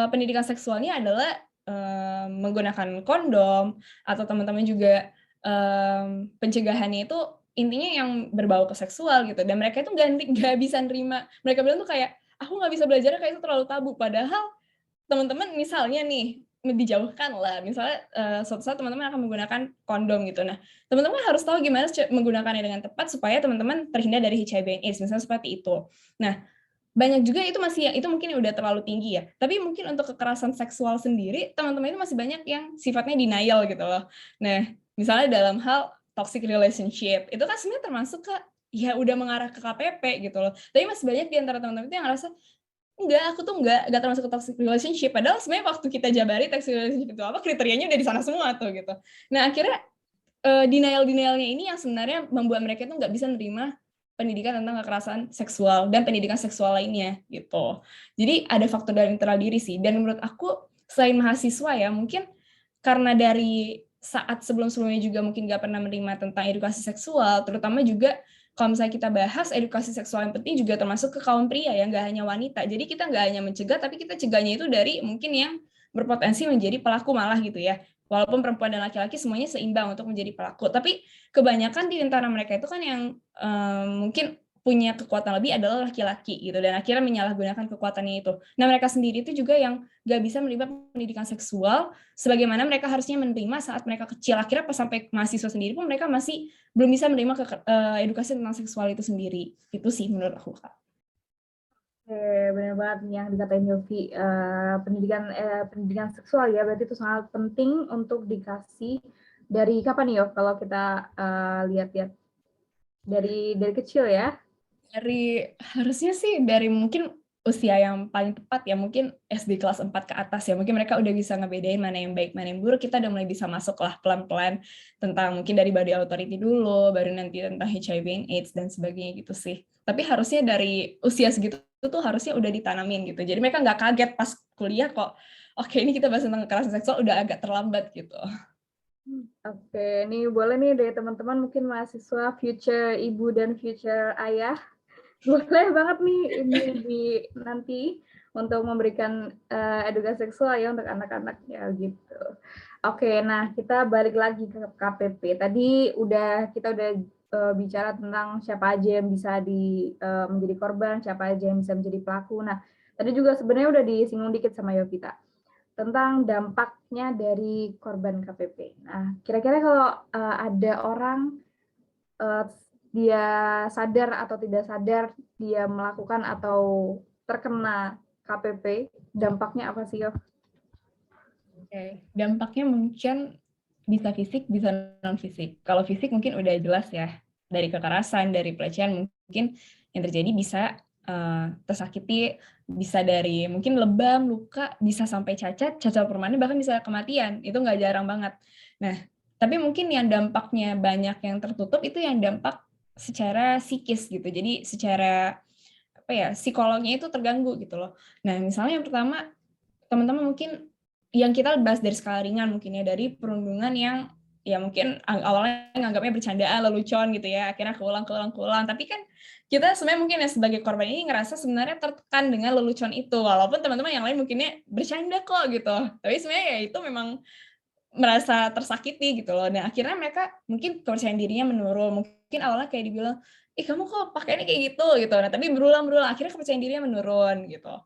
pendidikan seksualnya adalah menggunakan kondom, atau teman-teman juga pencegahannya itu intinya yang berbau ke seksual gitu. Dan mereka itu nggak bisa nerima. Mereka bilang tuh kayak, aku nggak bisa belajar kayak itu terlalu tabu. Padahal teman-teman misalnya nih dijauhkan lah, misalnya suatu saat teman-teman akan menggunakan kondom gitu. Nah, teman-teman harus tahu gimana menggunakannya dengan tepat supaya teman-teman terhindar dari HIV/AIDS, misalnya seperti itu. Nah, banyak juga itu itu mungkin udah terlalu tinggi ya. Tapi mungkin untuk kekerasan seksual sendiri, teman-teman itu masih banyak yang sifatnya denial gitu loh. Nah, misalnya dalam hal toxic relationship, itu kan sebenarnya termasuk ke ya udah mengarah ke KPP gitu loh. Tapi masih banyak di antara teman-teman itu yang ngerasa enggak, aku tuh enggak termasuk ke toxic relationship. Padahal sebenarnya waktu kita jabari toxic relationship itu apa, kriterianya udah di sana semua tuh gitu. Nah, akhirnya denial-denialnya ini yang sebenarnya membuat mereka itu nggak bisa nerima pendidikan tentang kekerasan seksual dan pendidikan seksual lainnya gitu. Jadi ada faktor dari internal diri sih. Dan menurut aku selain mahasiswa ya, mungkin karena dari saat sebelum-sebelumnya juga mungkin nggak pernah menerima tentang edukasi seksual, terutama juga kalau misalnya kita bahas edukasi seksual yang penting juga termasuk ke kaum pria ya, nggak hanya wanita. Jadi kita nggak hanya mencegah, tapi kita cegahnya itu dari mungkin yang berpotensi menjadi pelaku malah gitu ya. Walaupun perempuan dan laki-laki semuanya seimbang untuk menjadi pelaku, tapi kebanyakan di antara mereka itu kan yang mungkin punya kekuatan lebih adalah laki-laki gitu, dan akhirnya menyalahgunakan kekuatannya itu. Nah, mereka sendiri itu juga yang gak bisa menerima pendidikan seksual sebagaimana mereka harusnya menerima saat mereka kecil. Akhirnya pas sampai mahasiswa sendiri pun mereka masih belum bisa menerima edukasi tentang seksual itu sendiri. Itu sih menurut aku, Kak. Benar banget nih yang dikatain Yofi, pendidikan seksual ya, berarti itu sangat penting untuk dikasih dari kapan nih, Yof, kalau kita lihat-lihat dari kecil ya? Harusnya sih dari mungkin usia yang paling tepat ya, mungkin SD kelas 4 ke atas ya, mungkin mereka udah bisa ngebedain mana yang baik, mana yang buruk, kita udah mulai bisa masuk lah pelan-pelan tentang mungkin dari body authority dulu, baru nanti tentang HIV and AIDS dan sebagainya gitu sih. Tapi harusnya dari usia segitu tuh harusnya udah ditanamin gitu, jadi mereka nggak kaget pas kuliah kok, oke ini kita bahas tentang kekerasan seksual udah agak terlambat gitu. Oke, ini boleh nih dari teman-teman mungkin mahasiswa future ibu dan future ayah, boleh banget nih ini nanti untuk memberikan edukasi seksual ya untuk anak-anak ya gitu. Oke, nah kita balik lagi ke KPP. Tadi kita udah bicara tentang siapa aja yang bisa menjadi korban, siapa aja yang bisa menjadi pelaku. Nah, tadi juga sebenarnya udah disinggung dikit sama Yovita tentang dampaknya dari korban KPP. Nah, kira-kira kalau ada orang dia sadar atau tidak sadar dia melakukan atau terkena KPP, dampaknya apa sih, Yof? Oke, dampaknya mungkin bisa fisik, bisa non fisik. Kalau fisik mungkin udah jelas ya, dari kekerasan, dari pelecehan mungkin yang terjadi bisa tersakiti, bisa dari mungkin lebam, luka, bisa sampai cacat permanen, bahkan bisa kematian. Itu nggak jarang banget. Nah, tapi mungkin yang dampaknya banyak yang tertutup itu yang dampak secara psikis gitu. Jadi secara psikolognya itu terganggu gitu loh. Nah, misalnya yang pertama, teman-teman mungkin yang kita bahas dari skala ringan mungkin ya, dari perundungan yang ya mungkin awalnya nganggapnya bercandaan, lelucon gitu ya, akhirnya keulang, tapi kan kita sebenarnya mungkin ya sebagai korban ini ngerasa sebenarnya tertekan dengan lelucon itu, walaupun teman-teman yang lain mungkinnya bercanda kok gitu, tapi sebenarnya ya itu memang merasa tersakiti gitu loh. Nah, akhirnya mereka mungkin kepercayaan dirinya menurun, mungkin awalnya kayak dibilang, ih kamu kok pakainya kayak gitu, nah tapi berulang, akhirnya kepercayaan dirinya menurun gitu.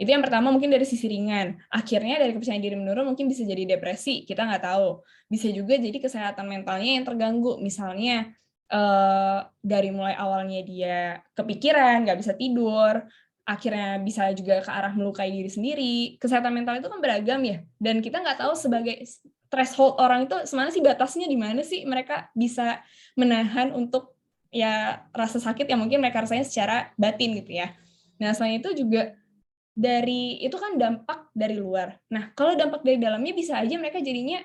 Itu yang pertama mungkin dari sisi ringan. Akhirnya dari kepercayaan diri menurun mungkin bisa jadi depresi, kita nggak tahu. Bisa juga jadi kesehatan mentalnya yang terganggu. Misalnya dari mulai awalnya dia kepikiran, nggak bisa tidur, akhirnya bisa juga ke arah melukai diri sendiri. Kesehatan mental itu kan beragam ya, dan kita nggak tahu sebagai threshold orang itu semana sih, batasnya di mana sih mereka bisa menahan untuk ya rasa sakit yang mungkin mereka rasain secara batin gitu ya. Nah, selain itu juga itu kan dampak dari luar. Nah, kalau dampak dari dalamnya bisa aja mereka jadinya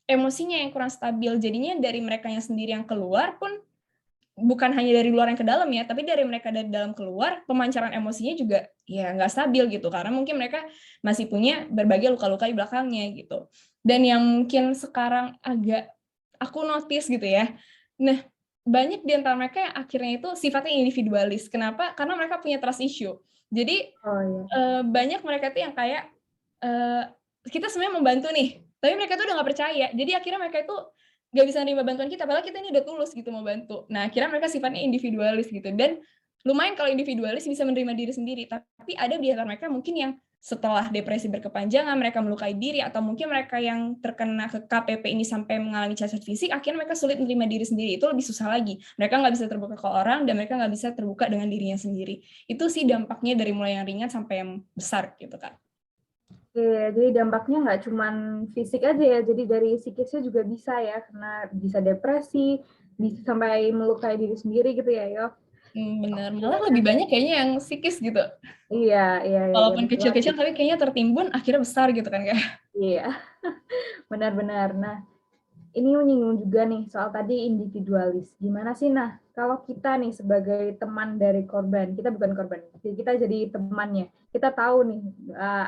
emosinya yang kurang stabil. Jadinya dari mereka yang sendiri yang keluar pun bukan hanya dari luar yang ke dalam ya, tapi dari mereka dari dalam keluar, pemancaran emosinya juga ya nggak stabil gitu. Karena mungkin mereka masih punya berbagai luka-luka di belakangnya gitu. Dan yang mungkin sekarang agak aku notice gitu ya. Nah, banyak di antara mereka yang akhirnya itu sifatnya individualis. Kenapa? Karena mereka punya trust issue. Jadi banyak mereka tuh yang kayak kita sebenarnya membantu nih, tapi mereka tuh udah nggak percaya. Jadi akhirnya mereka itu nggak bisa nerima bantuan kita, padahal kita ini udah tulus gitu mau bantu. Nah, akhirnya mereka sifatnya individualis gitu. Dan lumayan kalau individualis bisa menerima diri sendiri, tapi ada di antara mereka mungkin yang setelah depresi berkepanjangan, mereka melukai diri, atau mungkin mereka yang terkena ke KPP ini sampai mengalami cacat fisik, akhirnya mereka sulit menerima diri sendiri. Itu lebih susah lagi. Mereka nggak bisa terbuka ke orang, dan mereka nggak bisa terbuka dengan dirinya sendiri. Itu sih dampaknya dari mulai yang ringan sampai yang besar gitu, Kak. Oke, jadi dampaknya nggak cuma fisik aja ya, jadi dari psikisnya juga bisa ya, karena bisa depresi, bisa sampai melukai diri sendiri gitu ya, Yof? Benar, malah lebih banyak kayaknya yang psikis gitu. Iya. Walaupun kecil-kecil, tapi kayaknya tertimbun akhirnya besar gitu kan, Kak? Iya, benar-benar. Nah, ini menyinggung juga nih soal tadi individualis. Gimana sih, nah, kalau kita nih sebagai teman dari korban, kita bukan korban, kita jadi temannya. Kita tahu nih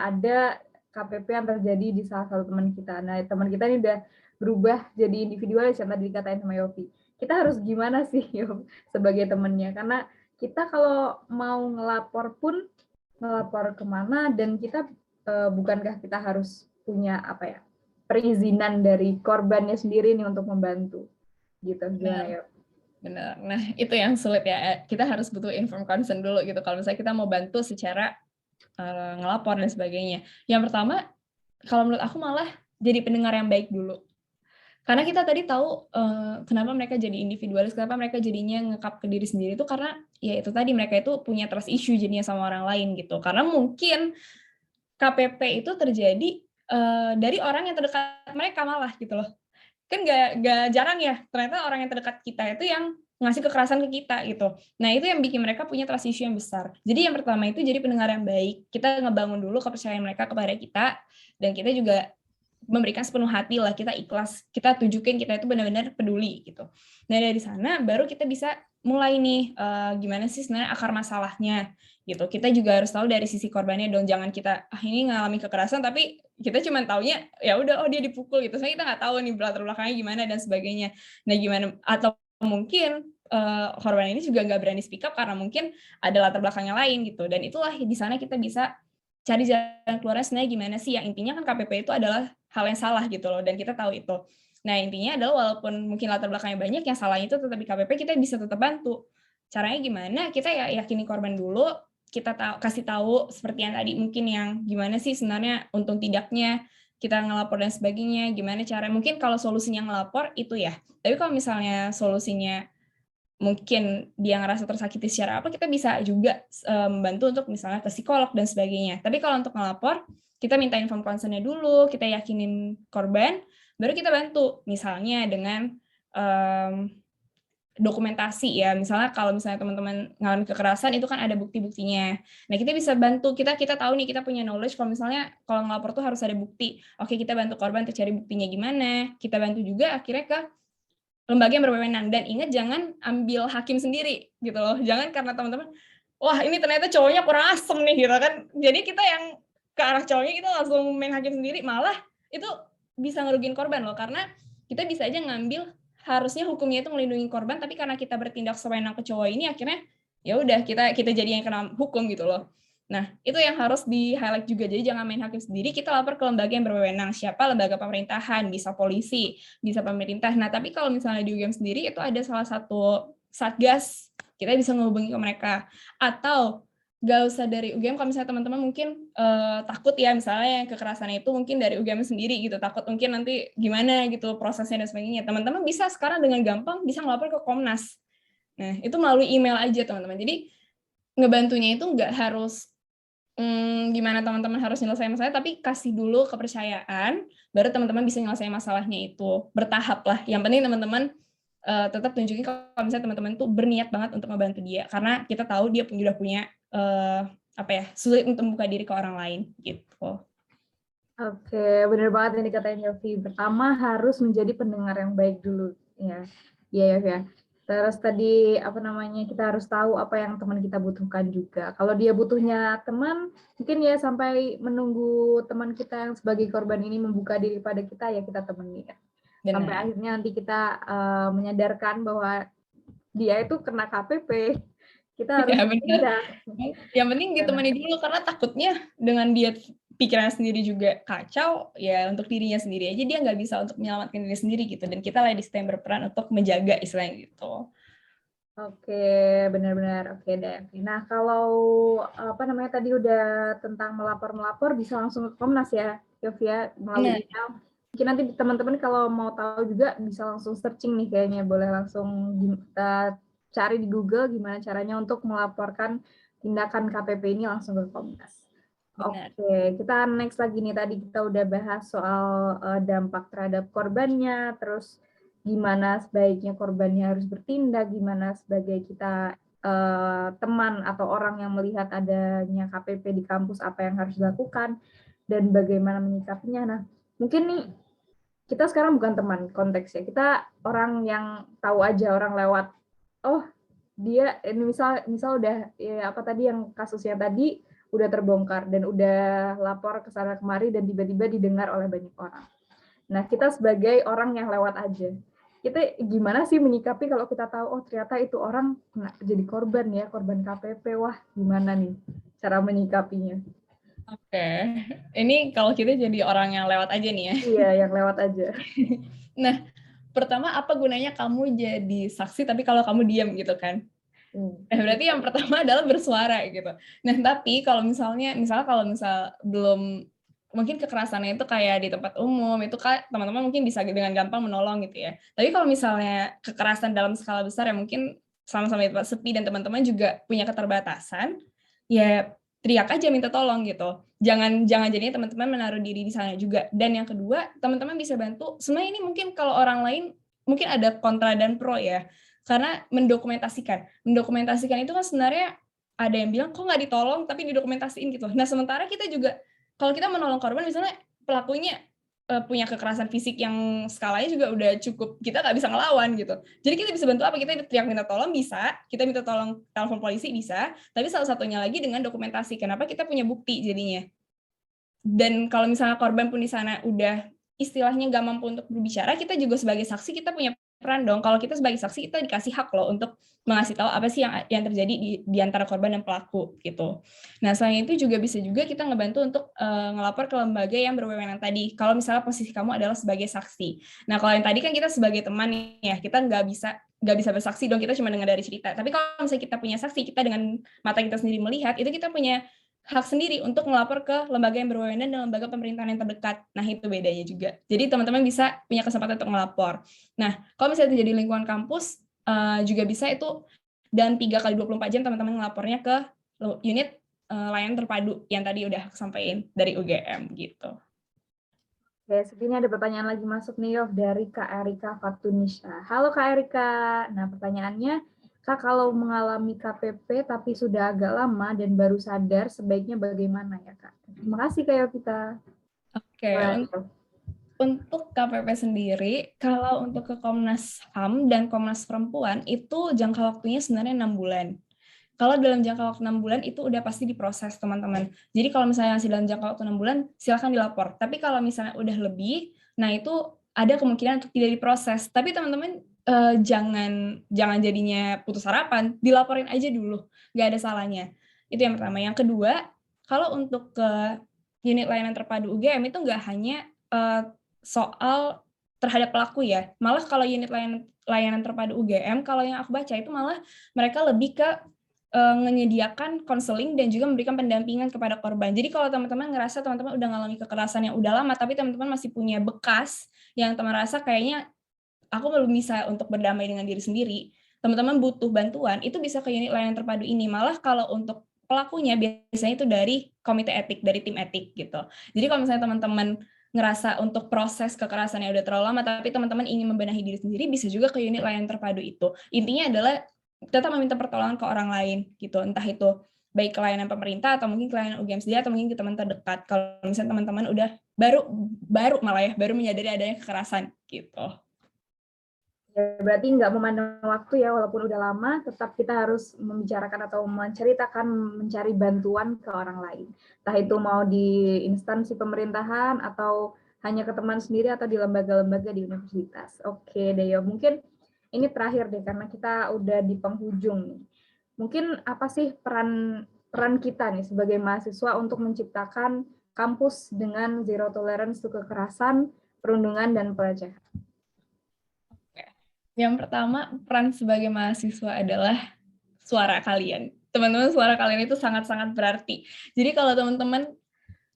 ada KPP yang terjadi di salah satu teman kita. Nah, teman kita ini udah berubah jadi individualis yang tadi dikatain sama Yofi. Kita harus gimana sih, Yof, sebagai temannya? Karena kita kalau mau ngelapor pun ngelapor kemana, dan kita bukankah kita harus punya perizinan dari korbannya sendiri nih untuk membantu gitu. Gimana ya? Benar. Nah, itu yang sulit ya. Kita harus butuh informed consent dulu gitu. Kalau misalnya kita mau bantu secara ngelapor dan sebagainya. Yang pertama, kalau menurut aku malah jadi pendengar yang baik dulu. Karena kita tadi tahu kenapa mereka jadi individualis, kenapa mereka jadinya ngekap ke diri sendiri itu karena ya itu tadi mereka itu punya trust issue jadinya sama orang lain gitu. Karena mungkin KPP itu terjadi dari orang yang terdekat mereka malah gitu loh. Kan gak jarang ya ternyata orang yang terdekat kita itu yang ngasih kekerasan ke kita gitu. Nah itu yang bikin mereka punya trust issue yang besar. Jadi yang pertama itu jadi pendengar yang baik. Kita ngebangun dulu kepercayaan mereka kepada kita, dan kita juga memberikan sepenuh hati lah, kita ikhlas, kita tunjukin kita itu benar-benar peduli gitu. Nah dari sana baru kita bisa mulai nih gimana sih sebenarnya akar masalahnya gitu. Kita juga harus tahu dari sisi korbannya dong, jangan kita ini ngalami kekerasan tapi kita cuma taunya ya udah dia dipukul gitu. Soalnya kita nggak tahu nih latar belakangnya gimana dan sebagainya. Nah gimana, atau mungkin korban ini juga nggak berani speak up karena mungkin ada latar belakangnya lain gitu. Dan itulah di sana kita bisa cari jalan keluarnya sebenarnya gimana sih. Yang intinya kan KPP itu adalah hal yang salah gitu loh, dan kita tahu itu. Nah intinya adalah walaupun mungkin latar belakangnya banyak, yang salahnya itu tetap di KPP, kita bisa tetap bantu. Caranya gimana? Kita ya yakini korban dulu, kita kasih tahu seperti yang tadi mungkin yang gimana sih sebenarnya untung tidaknya kita ngelapor dan sebagainya, gimana cara. Mungkin kalau solusinya ngelapor itu ya, tapi kalau misalnya solusinya mungkin dia ngerasa tersakiti secara apa, kita bisa juga membantu untuk misalnya ke psikolog dan sebagainya. Tapi kalau untuk ngelapor, kita minta inform concern-nya dulu, kita yakinin korban, baru kita bantu. Misalnya dengan dokumentasi ya, misalnya kalau misalnya teman-teman ngalamin kekerasan itu kan ada bukti-buktinya. Nah kita bisa bantu, kita tahu nih, kita punya knowledge kalau misalnya kalau ngelapor tuh harus ada bukti. Oke, kita bantu korban untuk cari buktinya gimana, kita bantu juga akhirnya ke lembaga yang berwenang. Dan ingat jangan ambil hakim sendiri gitu loh, jangan karena teman-teman wah ini ternyata cowoknya kurang asem nih gitu kan, jadi kita yang ke arah cowoknya kita langsung main hakim sendiri, malah itu bisa ngerugiin korban loh. Karena kita bisa aja ngambil harusnya hukumnya itu melindungi korban, tapi karena kita bertindak sewenang ke cowok ini akhirnya ya udah kita jadi yang kena hukum gitu loh. Nah, itu yang harus di-highlight juga. Jadi jangan main hakim sendiri, kita lapor ke lembaga yang berwenang. Siapa? Lembaga pemerintahan, bisa polisi, bisa pemerintah. Nah, tapi kalau misalnya di UGM sendiri itu ada salah satu satgas, kita bisa menghubungi ke mereka. Atau gak usah dari UGM, kalau misalnya teman-teman mungkin takut ya, misalnya yang kekerasannya itu mungkin dari UGM sendiri gitu, takut mungkin nanti gimana gitu prosesnya dan sebagainya. Teman-teman bisa sekarang dengan gampang bisa ngelapor ke Komnas. Nah, itu melalui email aja teman-teman. Jadi ngebantunya itu nggak harus gimana teman-teman harus nyelesain masalahnya, tapi kasih dulu kepercayaan, baru teman-teman bisa nyelesain masalahnya itu. Bertahap lah. Yang penting teman-teman tetap tunjukin kalau misalnya teman-teman tuh berniat banget untuk membantu dia, karena kita tahu dia udah punya sulit untuk membuka diri ke orang lain gitu. Oke, benar banget yang dikatain Yofi. Pertama harus menjadi pendengar yang baik dulu ya. Iya ya. Terus tadi kita harus tahu apa yang teman kita butuhkan juga. Kalau dia butuhnya teman, mungkin ya sampai menunggu teman kita yang sebagai korban ini membuka diri pada kita, ya kita temani ya. Sampai akhirnya nanti kita menyadarkan bahwa dia itu kena KPP. Kita harus yang penting ditemani dulu, karena takutnya dengan dia pikirannya sendiri juga kacau, ya untuk dirinya sendiri aja dia nggak bisa untuk menyelamatkan diri sendiri gitu, dan kita lah di situ yang berperan untuk menjaga istilahnya gitu. Oke, benar-benar oke deh. Nah kalau tadi udah tentang melapor bisa langsung ke Komnas ya, Yovia, melalui email. Mungkin nanti teman-teman kalau mau tahu juga bisa langsung searching nih kayaknya, boleh langsung kita cari di Google gimana caranya untuk melaporkan tindakan KPP ini langsung ke Komnas. Oke, kita next lagi nih. Tadi kita udah bahas soal dampak terhadap korbannya, terus gimana sebaiknya korbannya harus bertindak, gimana sebagai kita teman atau orang yang melihat adanya KPP di kampus apa yang harus dilakukan, dan bagaimana menyikapinya. Nah, mungkin nih kita sekarang bukan teman konteksnya, kita orang yang tahu aja, orang lewat. Oh, dia ini misal udah ya tadi yang kasusnya tadi udah terbongkar dan udah lapor ke sana kemari dan tiba-tiba didengar oleh banyak orang. Nah, kita sebagai orang yang lewat aja, kita gimana sih menyikapi kalau kita tahu oh ternyata itu orang jadi korban KPP, wah gimana nih cara menyikapinya? Oke, ini kalau kita jadi orang yang lewat aja nih ya. Iya, yang lewat aja. Nah, pertama apa gunanya kamu jadi saksi tapi kalau kamu diam gitu kan? Nah, berarti yang pertama adalah bersuara gitu. Nah, tapi kalau misalnya belum mungkin kekerasannya itu kayak di tempat umum itu kan teman-teman mungkin bisa dengan gampang menolong gitu ya. Tapi kalau misalnya kekerasan dalam skala besar ya mungkin sama-sama di tempat sepi dan teman-teman juga punya keterbatasan, ya teriak aja minta tolong gitu. Jangan jadinya teman-teman menaruh diri di sana juga. Dan yang kedua, teman-teman bisa bantu. Sebenarnya ini mungkin kalau orang lain mungkin ada kontra dan pro ya. Karena mendokumentasikan itu kan sebenarnya ada yang bilang kok nggak ditolong tapi didokumentasiin gitu. Nah sementara kita juga kalau kita menolong korban misalnya pelakunya punya kekerasan fisik yang skalanya juga udah cukup, kita nggak bisa ngelawan gitu. Jadi kita bisa bantu apa? Kita teriak minta tolong bisa, kita minta tolong telepon polisi bisa, tapi salah satunya lagi dengan dokumentasi. Kenapa? Kita punya bukti jadinya. Dan kalau misalnya korban pun di sana udah istilahnya nggak mampu untuk berbicara, kita juga sebagai saksi kita punya peran dong. Kalau kita sebagai saksi kita dikasih hak loh untuk mengasih tahu apa sih yang terjadi di antara korban dan pelaku gitu. Nah selain itu juga bisa juga kita ngebantu untuk ngelapor ke lembaga yang berwenang tadi. Kalau misalnya posisi kamu adalah sebagai saksi. Nah kalau yang tadi kan kita sebagai teman ya, kita nggak bisa bersaksi dong, kita cuma dengar dari cerita. Tapi kalau misalnya kita punya saksi, kita dengan mata kita sendiri melihat, itu kita punya hak sendiri untuk melapor ke lembaga yang berwenang dan lembaga pemerintahan yang terdekat. Nah, itu bedanya juga. Jadi, teman-teman bisa punya kesempatan untuk melapor. Nah, kalau misalnya itu jadi lingkungan kampus, juga bisa itu dan 3 kali 24 jam teman-teman ngelapornya ke unit layanan terpadu yang tadi udah sampaikan dari UGM gitu. Oke, segini ada pertanyaan lagi masuk nih, Yov, dari Kak Erika Fatunisha. Halo Kak Erika, nah pertanyaannya, Kak kalau mengalami KPP tapi sudah agak lama dan baru sadar, sebaiknya bagaimana ya Kak? Terima kasih Kak Yovita. Oke, untuk KPP sendiri, kalau untuk ke Komnas HAM dan Komnas Perempuan, itu jangka waktunya sebenarnya 6 bulan. Kalau dalam jangka waktu 6 bulan itu udah pasti diproses teman-teman. Jadi kalau misalnya masih dalam jangka waktu 6 bulan, silakan dilapor. Tapi kalau misalnya udah lebih, nah itu ada kemungkinan untuk tidak diproses. Tapi teman-teman jangan jadinya putus harapan, dilaporin aja dulu, nggak ada salahnya. Itu yang pertama. Yang kedua, kalau untuk ke unit layanan terpadu UGM itu nggak hanya soal terhadap pelaku ya. Malah kalau unit layanan terpadu UGM, kalau yang aku baca itu malah mereka lebih ke menyediakan konseling dan juga memberikan pendampingan kepada korban. Jadi kalau teman-teman ngerasa teman-teman udah ngalami kekerasan yang udah lama, tapi teman-teman masih punya bekas yang teman rasa kayaknya aku belum bisa untuk berdamai dengan diri sendiri, teman-teman butuh bantuan, itu bisa ke unit layanan terpadu ini. Malah kalau untuk pelakunya biasanya itu dari komite etik, dari tim etik gitu. Jadi kalau misalnya teman-teman ngerasa untuk proses kekerasan yang udah terlalu lama, tapi teman-teman ingin membenahi diri sendiri, bisa juga ke unit layanan terpadu itu. Intinya adalah tetap meminta pertolongan ke orang lain gitu, entah itu baik ke layanan pemerintah atau mungkin ke layanan UGM sendiri atau mungkin ke teman terdekat. Kalau misalnya teman-teman udah baru menyadari adanya kekerasan gitu. Ya, berarti nggak memandang waktu ya, walaupun udah lama, tetap kita harus membicarakan atau menceritakan, mencari bantuan ke orang lain. Entah itu mau di instansi pemerintahan atau hanya ke teman sendiri atau di lembaga-lembaga di universitas. Oke, Deyo, mungkin ini terakhir deh, karena kita udah di penghujung nih. Mungkin apa sih peran kita nih sebagai mahasiswa untuk menciptakan kampus dengan zero tolerance to kekerasan, perundungan, dan pelecehan? Yang pertama, peran sebagai mahasiswa adalah suara kalian. Teman-teman, suara kalian itu sangat-sangat berarti. Jadi kalau teman-teman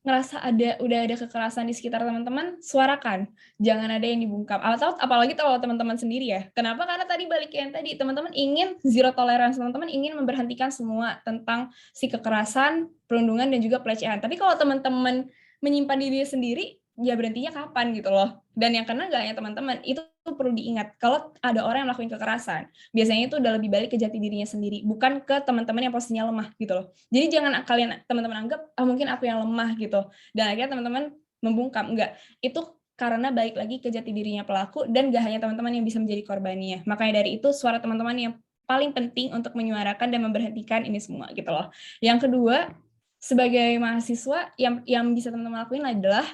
ngerasa udah ada kekerasan di sekitar teman-teman, suarakan. Jangan ada yang dibungkam. Atau apalagi kalau teman-teman sendiri ya. Kenapa? Karena tadi balik yang tadi, teman-teman ingin zero tolerance, teman-teman ingin memberhentikan semua tentang si kekerasan, perundungan, dan juga pelecehan. Tapi kalau teman-teman menyimpan diri sendiri, ya berhentinya kapan gitu loh. Dan yang kena gak hanya teman-teman, itu perlu diingat. Kalau ada orang yang melakukan kekerasan, biasanya itu udah lebih balik ke jati dirinya sendiri, bukan ke teman-teman yang posisinya lemah gitu loh. Jadi jangan teman-teman anggap, mungkin aku yang lemah gitu. Dan akhirnya teman-teman membungkam. Enggak, itu karena balik lagi ke jati dirinya pelaku, dan gak hanya teman-teman yang bisa menjadi korbannya. Makanya dari itu, suara teman-teman yang paling penting untuk menyuarakan dan memberhentikan ini semua gitu loh. Yang kedua, sebagai mahasiswa, yang bisa teman-teman lakuin adalah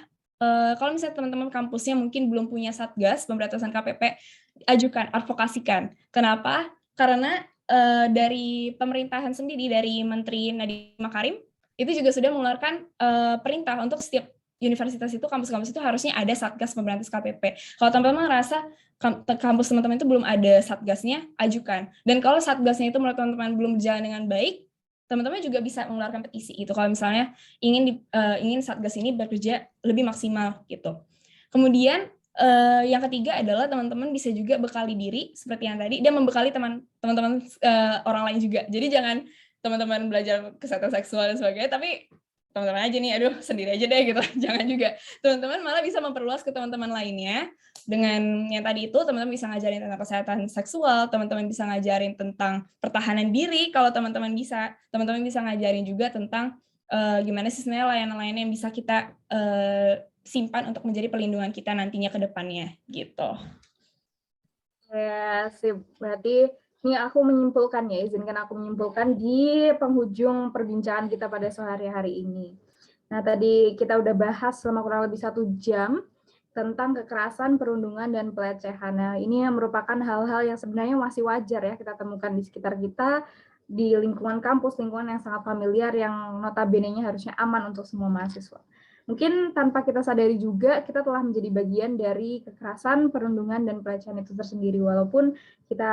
kalau misalnya teman-teman kampusnya mungkin belum punya satgas pemberantasan KPP, ajukan, advokasikan. Kenapa? Karena dari pemerintahan sendiri, dari Menteri Nadiem Makarim, itu juga sudah mengeluarkan perintah untuk setiap universitas itu, kampus-kampus itu harusnya ada Satgas Pemberantas KPP. Kalau teman-teman ngerasa kampus teman-teman itu belum ada Satgasnya, ajukan. Dan kalau Satgasnya itu menurut teman-teman belum berjalan dengan baik, teman-teman juga bisa mengeluarkan petisi itu. Kalau misalnya ingin Satgas ini bekerja lebih maksimal gitu. Kemudian yang ketiga adalah teman-teman bisa juga bekali diri seperti yang tadi dan membekali teman-teman orang lain juga. Jadi jangan teman-teman belajar kesehatan seksual dan sebagainya, tapi teman-teman aja nih, aduh sendiri aja deh gitu. Jangan juga. Teman-teman malah bisa memperluas ke teman-teman lainnya. Dengan yang tadi itu, teman-teman bisa ngajarin tentang kesehatan seksual, teman-teman bisa ngajarin tentang pertahanan diri, kalau teman-teman bisa ngajarin juga tentang gimana sih sebenarnya layanan-layanan yang bisa kita simpan untuk menjadi perlindungan kita nantinya ke depannya, gitu. Ya, sip. Berarti ini aku menyimpulkan ya, izinkan aku menyimpulkan di penghujung perbincangan kita pada sore hari ini. Nah, tadi kita udah bahas selama kurang lebih 1 jam tentang kekerasan, perundungan, dan pelecehan. Nah, ini merupakan hal-hal yang sebenarnya masih wajar ya kita temukan di sekitar kita, di lingkungan kampus, lingkungan yang sangat familiar, yang notabene-nya harusnya aman untuk semua mahasiswa. Mungkin tanpa kita sadari juga, kita telah menjadi bagian dari kekerasan, perundungan, dan pelecehan itu tersendiri, walaupun kita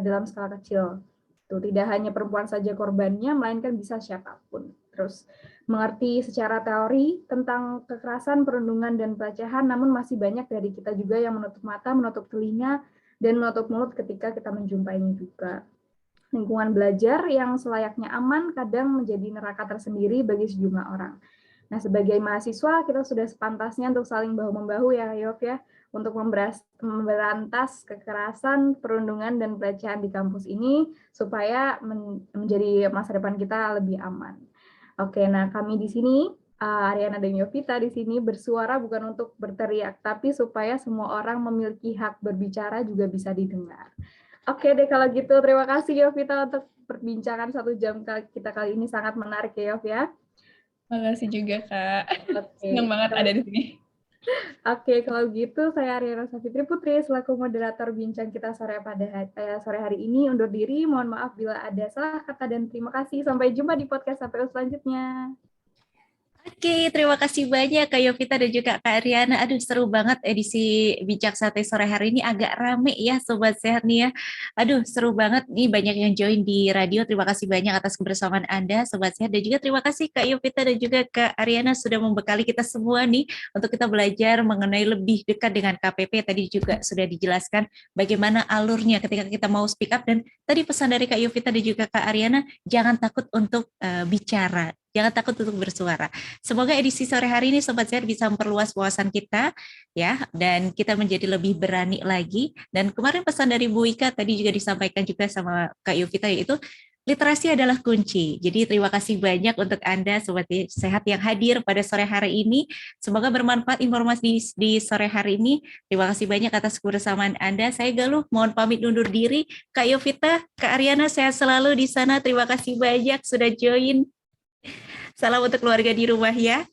dalam skala kecil. Tuh, tidak hanya perempuan saja korbannya, melainkan bisa siapapun. Terus, mengerti secara teori tentang kekerasan, perundungan, dan pelecehan, namun masih banyak dari kita juga yang menutup mata, menutup telinga, dan menutup mulut ketika kita menjumpainya juga. Lingkungan belajar yang selayaknya aman kadang menjadi neraka tersendiri bagi sejumlah orang. Nah, sebagai mahasiswa, kita sudah sepantasnya untuk saling bahu-membahu ya, Yov ya, untuk memberantas kekerasan, perundungan, dan pelecehan di kampus ini, supaya menjadi masa depan kita lebih aman. Oke, nah kami di sini, Ariana dan Yovita di sini bersuara bukan untuk berteriak, tapi supaya semua orang memiliki hak berbicara juga bisa didengar. Oke deh, kalau gitu terima kasih Yovita untuk perbincangan 1 jam kita kali ini, sangat menarik ya, Yov ya. Makasih juga, Kak. Oke. Senang banget ada di sini. Oke, kalau gitu saya Ariana Safitri Putri selaku moderator bincang kita sore hari ini undur diri. Mohon maaf bila ada salah kata dan terima kasih. Sampai jumpa di podcast KPU selanjutnya. Oke, terima kasih banyak Kak Yovita dan juga Kak Ariana. Aduh, seru banget edisi Bincang Santai sore hari ini, agak rame ya Sobat Sehat nih ya. Aduh, seru banget nih, banyak yang join di radio. Terima kasih banyak atas kebersamaan Anda Sobat Sehat, dan juga terima kasih Kak Yovita dan juga Kak Ariana sudah membekali kita semua nih untuk kita belajar mengenai lebih dekat dengan KPP. Tadi juga sudah dijelaskan bagaimana alurnya ketika kita mau speak up, dan tadi pesan dari Kak Yovita dan juga Kak Ariana, jangan takut untuk bicara. Jangan takut untuk bersuara. Semoga edisi sore hari ini Sobat Sehat bisa memperluas wawasan kita ya, dan kita menjadi lebih berani lagi. Dan kemarin pesan dari Bu Ika tadi juga disampaikan juga sama Kak Yovita, yaitu literasi adalah kunci. Jadi terima kasih banyak untuk Anda Sobat Sehat yang hadir pada sore hari ini. Semoga bermanfaat informasi di sore hari ini. Terima kasih banyak atas kebersamaan Anda. Saya Galuh, mohon pamit undur diri. Kak Yovita, Kak Ariana, sehat selalu di sana. Terima kasih banyak sudah join. Salam untuk keluarga di rumah ya.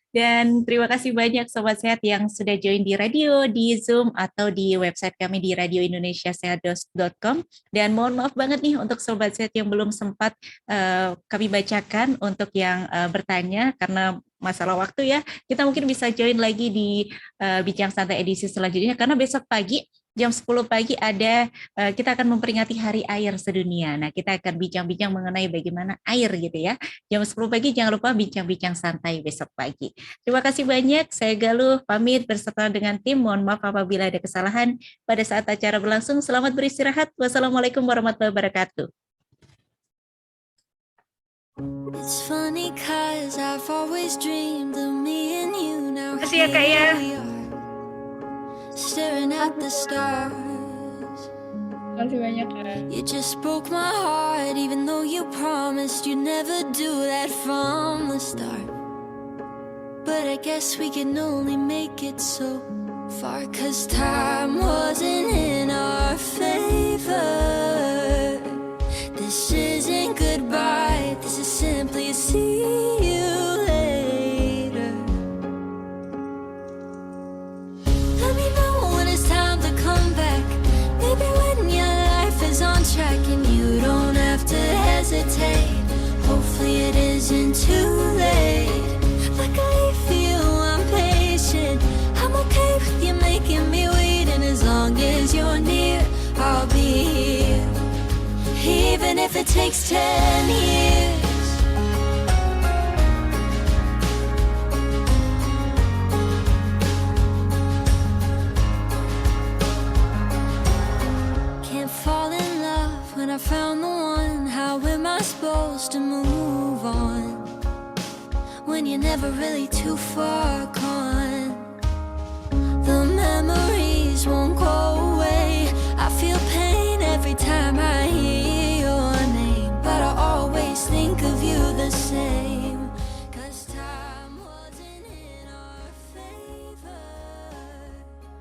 Dan terima kasih banyak Sobat Sehat yang sudah join di radio, di Zoom, atau di website kami di radioindonesiasehat.com. Dan mohon maaf banget nih untuk Sobat Sehat yang belum sempat kami bacakan untuk yang bertanya karena masalah waktu ya. Kita mungkin bisa join lagi di Bincang Santai edisi selanjutnya, karena besok pagi jam 10 pagi kita akan memperingati Hari Air Sedunia. Nah, kita akan bincang-bincang mengenai bagaimana air gitu ya. Jam 10 pagi jangan lupa bincang-bincang santai besok pagi. Terima kasih banyak. Saya Galuh pamit berserta dengan tim. Mohon maaf apabila ada kesalahan pada saat acara berlangsung. Selamat beristirahat. Wassalamualaikum warahmatullahi wabarakatuh. It's funny 'cause I've always dreamed of me and you now. Terima kasih ya Kak ya. Staring at the stars. Terima kasih banyak, Kak. You just broke my heart, even though you promised you'd never do that from the start. But I guess we can only make it so far, 'cause time wasn't in our favor. This isn't goodbye, this is simply see you later. Let me know when it's time to come back. Maybe when your life is on track and you don't have to hesitate. Hopefully it isn't if it takes 10 years. Can't fall in love when I found the one. How am I supposed to move on when you're never really too far gone?